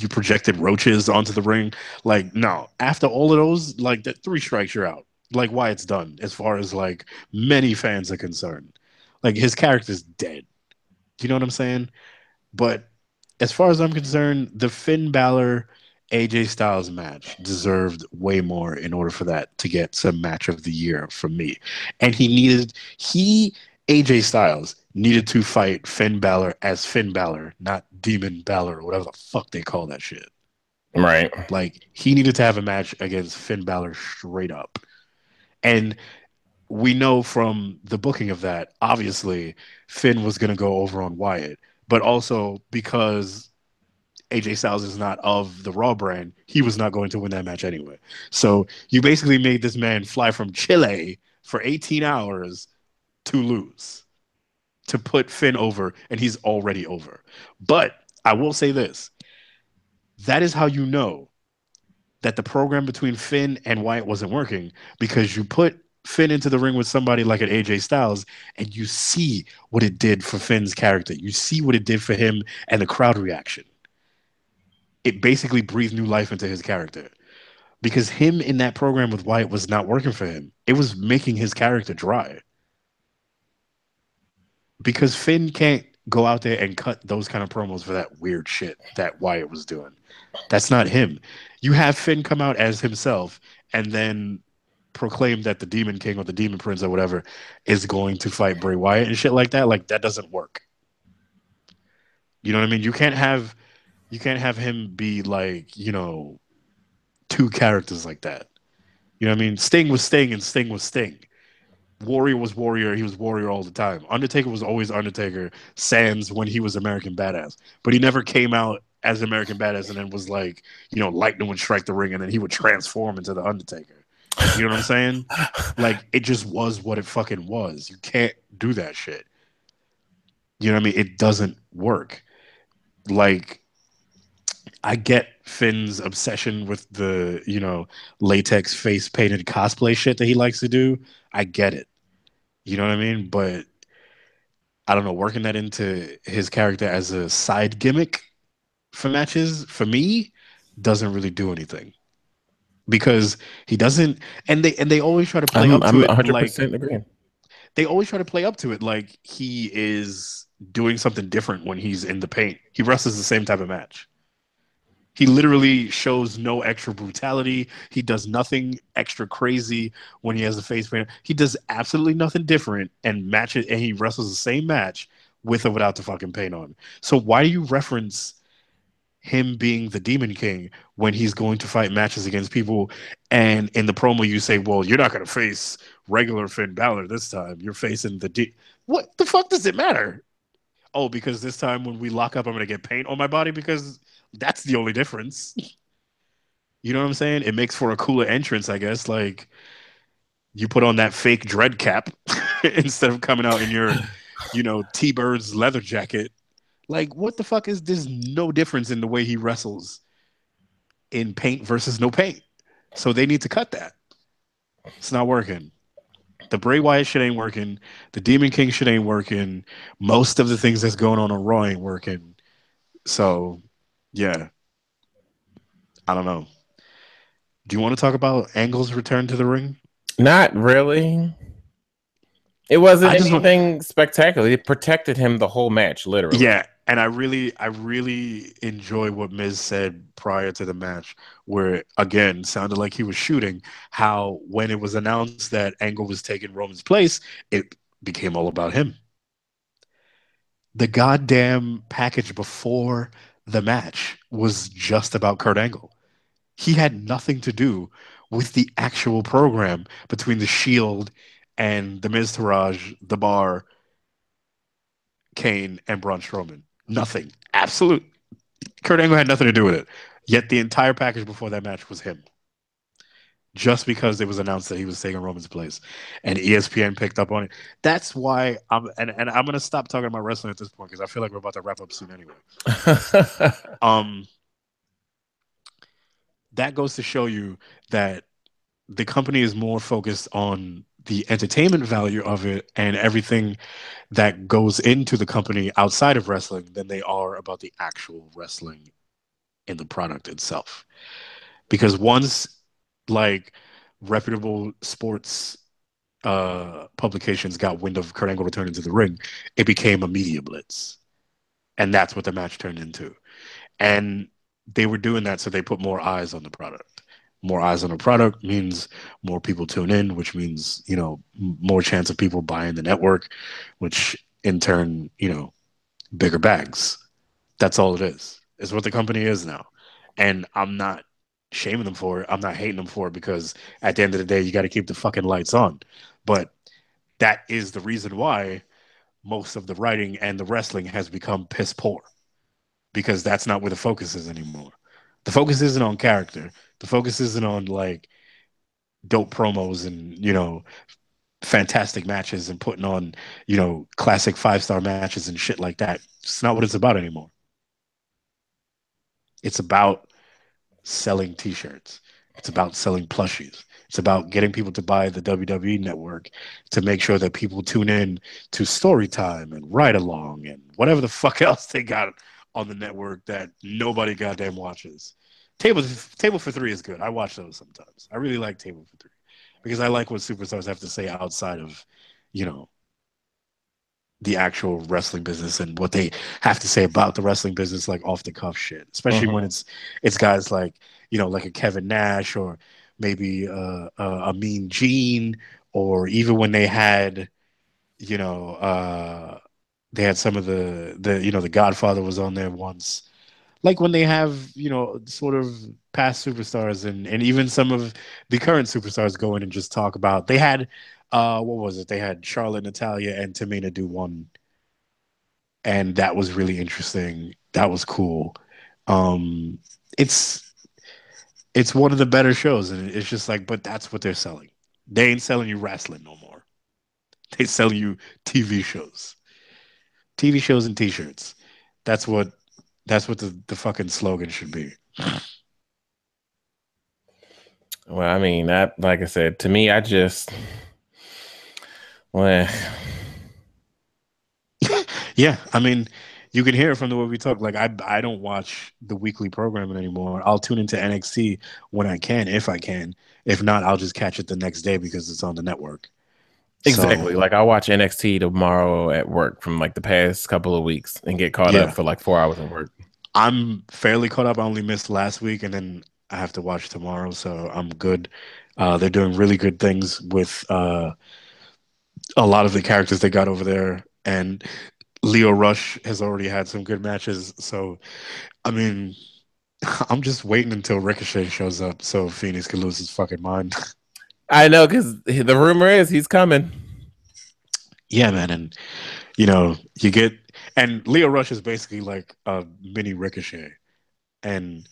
projected roaches onto the ring. Like, no, after all of those, like, the 3 strikes, you're out. Like, Wyatt's done as far as like many fans are concerned. Like, his character's dead. Do you know what I'm saying? But as far as I'm concerned, the Finn Balor AJ Styles match deserved way more in order for that to get some match of the year from me. And AJ Styles needed to fight Finn Balor as Finn Balor, not Demon Balor or whatever the fuck they call that shit. Right. Like, he needed to have a match against Finn Balor straight up. And we know from the booking of that, obviously, Finn was going to go over on Wyatt. But also because AJ Styles is not of the Raw brand, he was not going to win that match anyway. So you basically made this man fly from Chile for 18 hours to lose, to put Finn over, and he's already over. But I will say this. That is how you know that the program between Finn and Wyatt wasn't working, because you put Finn into the ring with somebody like an AJ Styles, and you see what it did for Finn's character. You see what it did for him and the crowd reaction. It basically breathed new life into his character, because him in that program with Wyatt was not working for him. It was making his character dry. because Finn can't go out there and cut those kind of promos for that weird shit that Wyatt was doing. That's not him. You have Finn come out as himself and then proclaim that the Demon King or the Demon Prince or whatever is going to fight Bray Wyatt and shit like that. Like that doesn't work. You know what I mean? You can't have him be like, two characters like that. You know what I mean? Sting was Sting and Sting was Sting. Warrior was Warrior. He was Warrior all the time. Undertaker was always Undertaker, sans when he was American Badass. But he never came out as American Badass and then was like, lightning would strike the ring and then he would transform into the Undertaker. You know what I'm saying? Like, it just was what it fucking was. You can't do that shit. You know what I mean? It doesn't work. Like, I get Finn's obsession with the, latex face painted cosplay shit that he likes to do. I get it. You know what I mean? But I don't know, working that into his character as a side gimmick for matches, for me, doesn't really do anything. Because he doesn't and they always try to play I'm up to I'm it like 100% agreeing. they always try to play up to it like he is doing something different when he's in the paint. He wrestles the same type of match. He literally shows no extra brutality. He does nothing extra crazy when he has the face paint. He does absolutely nothing different and match it, and he wrestles the same match with or without the fucking paint on. So why do you reference him being the Demon King when he's going to fight matches against people? And in the promo, you say, "Well, you're not going to face regular Finn Balor this time. You're facing What the fuck does it matter? Oh, because this time when we lock up, I'm going to get paint on my body because that's the only difference. You know what I'm saying? It makes for a cooler entrance, I guess. Like you put on that fake dread cap instead of coming out in your, T-Bird's leather jacket. Like, what the fuck is there's no difference in the way he wrestles in paint versus no paint. So they need to cut that. It's not working. The Bray Wyatt shit ain't working. The Demon King shit ain't working. Most of the things that's going on Raw ain't working. So, yeah, I don't know. Do you want to talk about Angle's return to the ring? Not really. It wasn't I just want, anything spectacular. It protected him the whole match, literally. yeah, and I really enjoy what Miz said prior to the match, where again sounded like he was shooting. How when it was announced that Angle was taking Roman's place, it became all about him. The goddamn package before the match was just about Kurt Angle. He had nothing to do with the actual program between the Shield and the Miztourage, the Bar, Kane, and Braun Strowman. Nothing. Absolute. Kurt Angle had nothing to do with it. Yet the entire package before that match was him. Just because it was announced that he was taking Roman's place, and ESPN picked up on it. That's why and I'm gonna stop talking about wrestling at this point because I feel like we're about to wrap up soon anyway. um, that goes to show you that the company is more focused on the entertainment value of it and everything that goes into the company outside of wrestling than they are about the actual wrestling in the product itself. Because once like reputable sports publications got wind of Kurt Angle returning to the ring, it became a media blitz. And that's what the match turned into. And they were doing that so they put more eyes on the product. More eyes on the product means more people tune in, which means, more chance of people buying the network, which in turn, bigger bags. That's all it is. It's what the company is now. And I'm not shaming them for it. I'm not hating them for it because at the end of the day, you got to keep the fucking lights on. But that is the reason why most of the writing and the wrestling has become piss poor because that's not where the focus is anymore. The focus isn't on character. The focus isn't on like dope promos and, fantastic matches and putting on, classic 5-star matches and shit like that. It's not what it's about anymore. It's about selling t-shirts. It's about selling plushies. It's about getting people to buy the WWE network to make sure that people tune in to story time and ride along and whatever the fuck else they got on the network that nobody goddamn watches. Table for Three is good. I watch those sometimes. I really like Table for Three because I like what superstars have to say outside of, you know, the actual wrestling business and what they have to say about the wrestling business, like off the cuff shit. Especially when Mhm. it's guys like like a Kevin Nash or maybe a Mean Gene, or even when you know they had some of the Godfather was on there once. Like when they have sort of past superstars and even some of the current superstars go in and just talk about. They had what was it? They had Charlotte, Natalia, and Tamina do one, and that was really interesting. That was cool. Um, it's it's one of the better shows, and it's just like, but that's what they're selling. They ain't selling you wrestling no more. They sell you TV shows, TV shows and T-shirts. That's what the fucking slogan should be. Well, I mean, that, like I said, to me, I just, well, Yeah, I mean, you can hear it from the way we talk. Like I don't watch the weekly programming anymore. I'll tune into NXT when I can, if I can. If not, I'll just catch it the next day because it's on the network. exactly. So Like I watch NXT tomorrow at work from like the past couple of weeks and get caught up yeah, for like 4 hours of work. I'm fairly caught up. I only missed last week, and then I have to watch tomorrow, so I'm good. They're doing really good things with a lot of the characters they got over there, and Leo Rush has already had some good matches. So I mean, I'm just waiting until Ricochet shows up so Phoenix can lose his fucking mind. I know, because the rumor is he's coming. Yeah, man, and you get and Leo Rush is basically like a mini Ricochet, and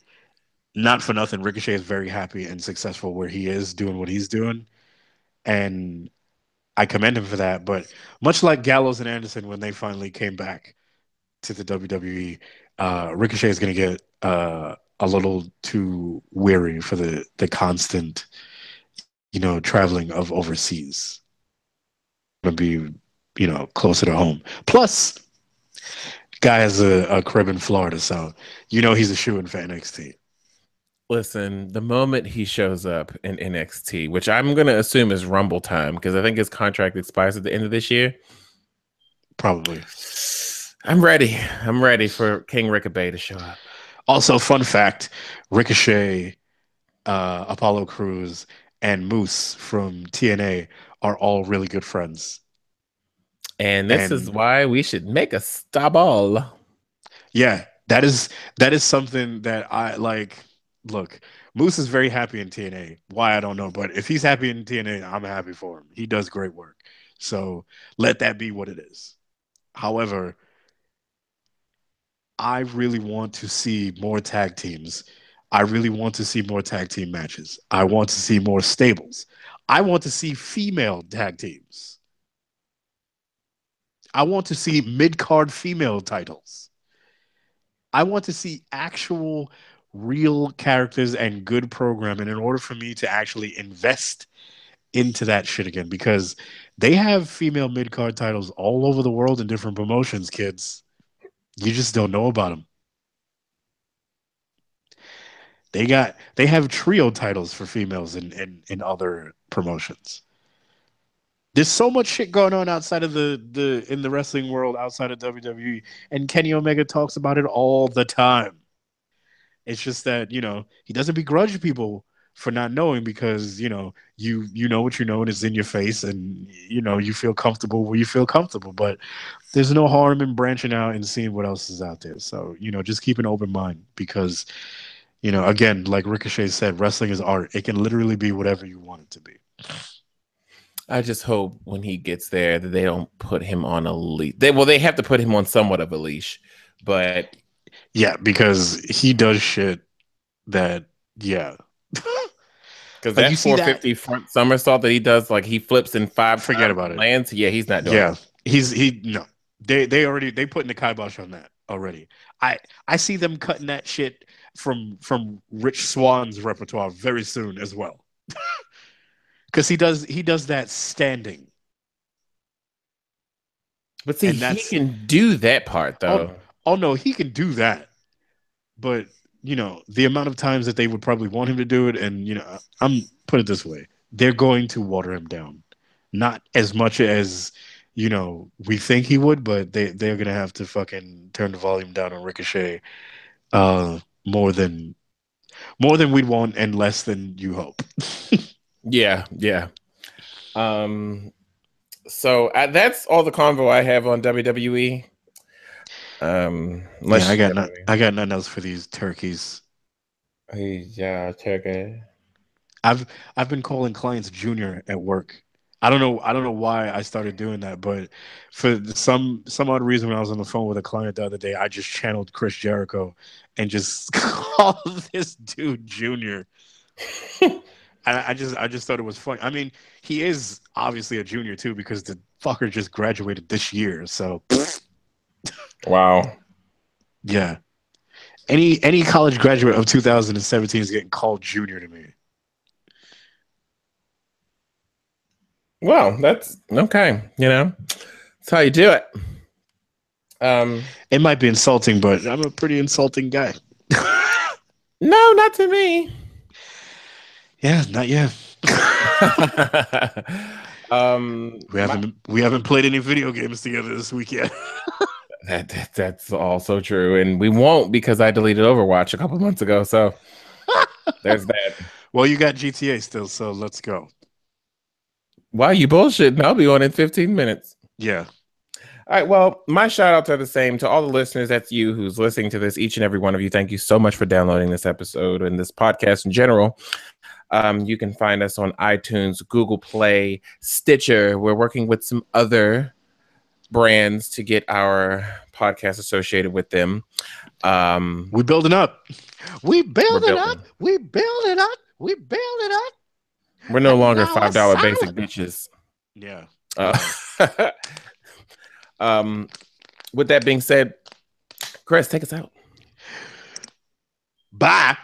not for nothing, Ricochet is very happy and successful where he is doing what he's doing, and I commend him for that. But much like Gallows and Anderson when they finally came back to the WWE, Ricochet is going to get a little too weary for the constant, traveling of overseas. Going to be, closer to home. Plus, guy has a crib in Florida, so he's a shoe-in for NXT. Listen, the moment he shows up in NXT, which I'm going to assume is Rumble time because I think his contract expires at the end of this year. Probably. I'm ready. I'm ready for King Ricochet to show up. Also, fun fact: Ricochet, Apollo Crews, and Moose from TNA are all really good friends. And this is And why we should make a stable. yeah, that is something that I like. Look, Moose is very happy in TNA. Why I don't know, but if he's happy in TNA, I'm happy for him. He does great work. So let that be what it is. However, I really want to see more tag teams. I really want to see more tag team matches. I want to see more stables. I want to see female tag teams. I want to see mid card female titles. I want to see actual real characters and good programming in order for me to actually invest into that shit again because they have female mid card titles all over the world in different promotions, kids. You just don't know about them. They have trio titles for females in other promotions. There's so much shit going on outside of the in the wrestling world outside of WWE, and Kenny Omega talks about it all the time. It's just that he doesn't begrudge people for not knowing because you know what you know and it's in your face and you feel comfortable where you feel comfortable. But there's no harm in branching out and seeing what else is out there. So just keep an open mind because again, like Ricochet said, wrestling is art. It can literally be whatever you want it to be. I just hope when he gets there that they don't put him on a leash. They have to put him on somewhat of a leash, but Yeah, because he does shit that, yeah. because Like you that see that, 450 front somersault that he does, like he flips in 5 times forget about and it. lands. Yeah, he's not doing Yeah, that. he no. They putting the kibosh on that already. I I see them cutting that shit from Rich Swan's repertoire very soon as well. Because he does that standing, But see, and he that's can do that part oh though. oh no, he can do that. But the amount of times that they would probably want him to do it, and I'm put it this way, they're going to water him down, not as much as we think he would, but they're gonna have to fucking turn the volume down on Ricochet, more than we'd want and less than you hope. Yeah, yeah. So that's all the convo I have on WWE. Yeah, I got nothing else for these turkeys. Yeah, turkey. I've been calling clients Junior at work. I don't know why I started doing that, but for some odd reason, when I was on the phone with a client the other day, I just channeled Chris Jericho and just called this dude Junior. And I just thought it was funny. I mean, he is obviously a junior too because the fucker just graduated this year. So Wow. yeah, any college graduate of 2017 is getting called junior to me. Well, that's okay. That's how you do it. It might be insulting, but I'm a pretty insulting guy. No, not to me. Yeah, not yet. We haven't played any video games together this week yet. That's also true, and we won't because I deleted Overwatch a couple months ago. So there's that. Well, you got GTA still, so let's go. Why you bullshitting? I'll be on in 15 minutes. Yeah. All right. Well, my shout outs are the same to all the listeners. That's you who's listening to this, each and every one of you. Thank you so much for downloading this episode and this podcast in general. You can find us on iTunes, Google Play, Stitcher. We're working with some other brands to get our podcast associated with them. We're building up. We build it up. We build it up. We build it up. We're no longer $5 basic bitches. Yeah. With that being said, Chris, take us out. Bye.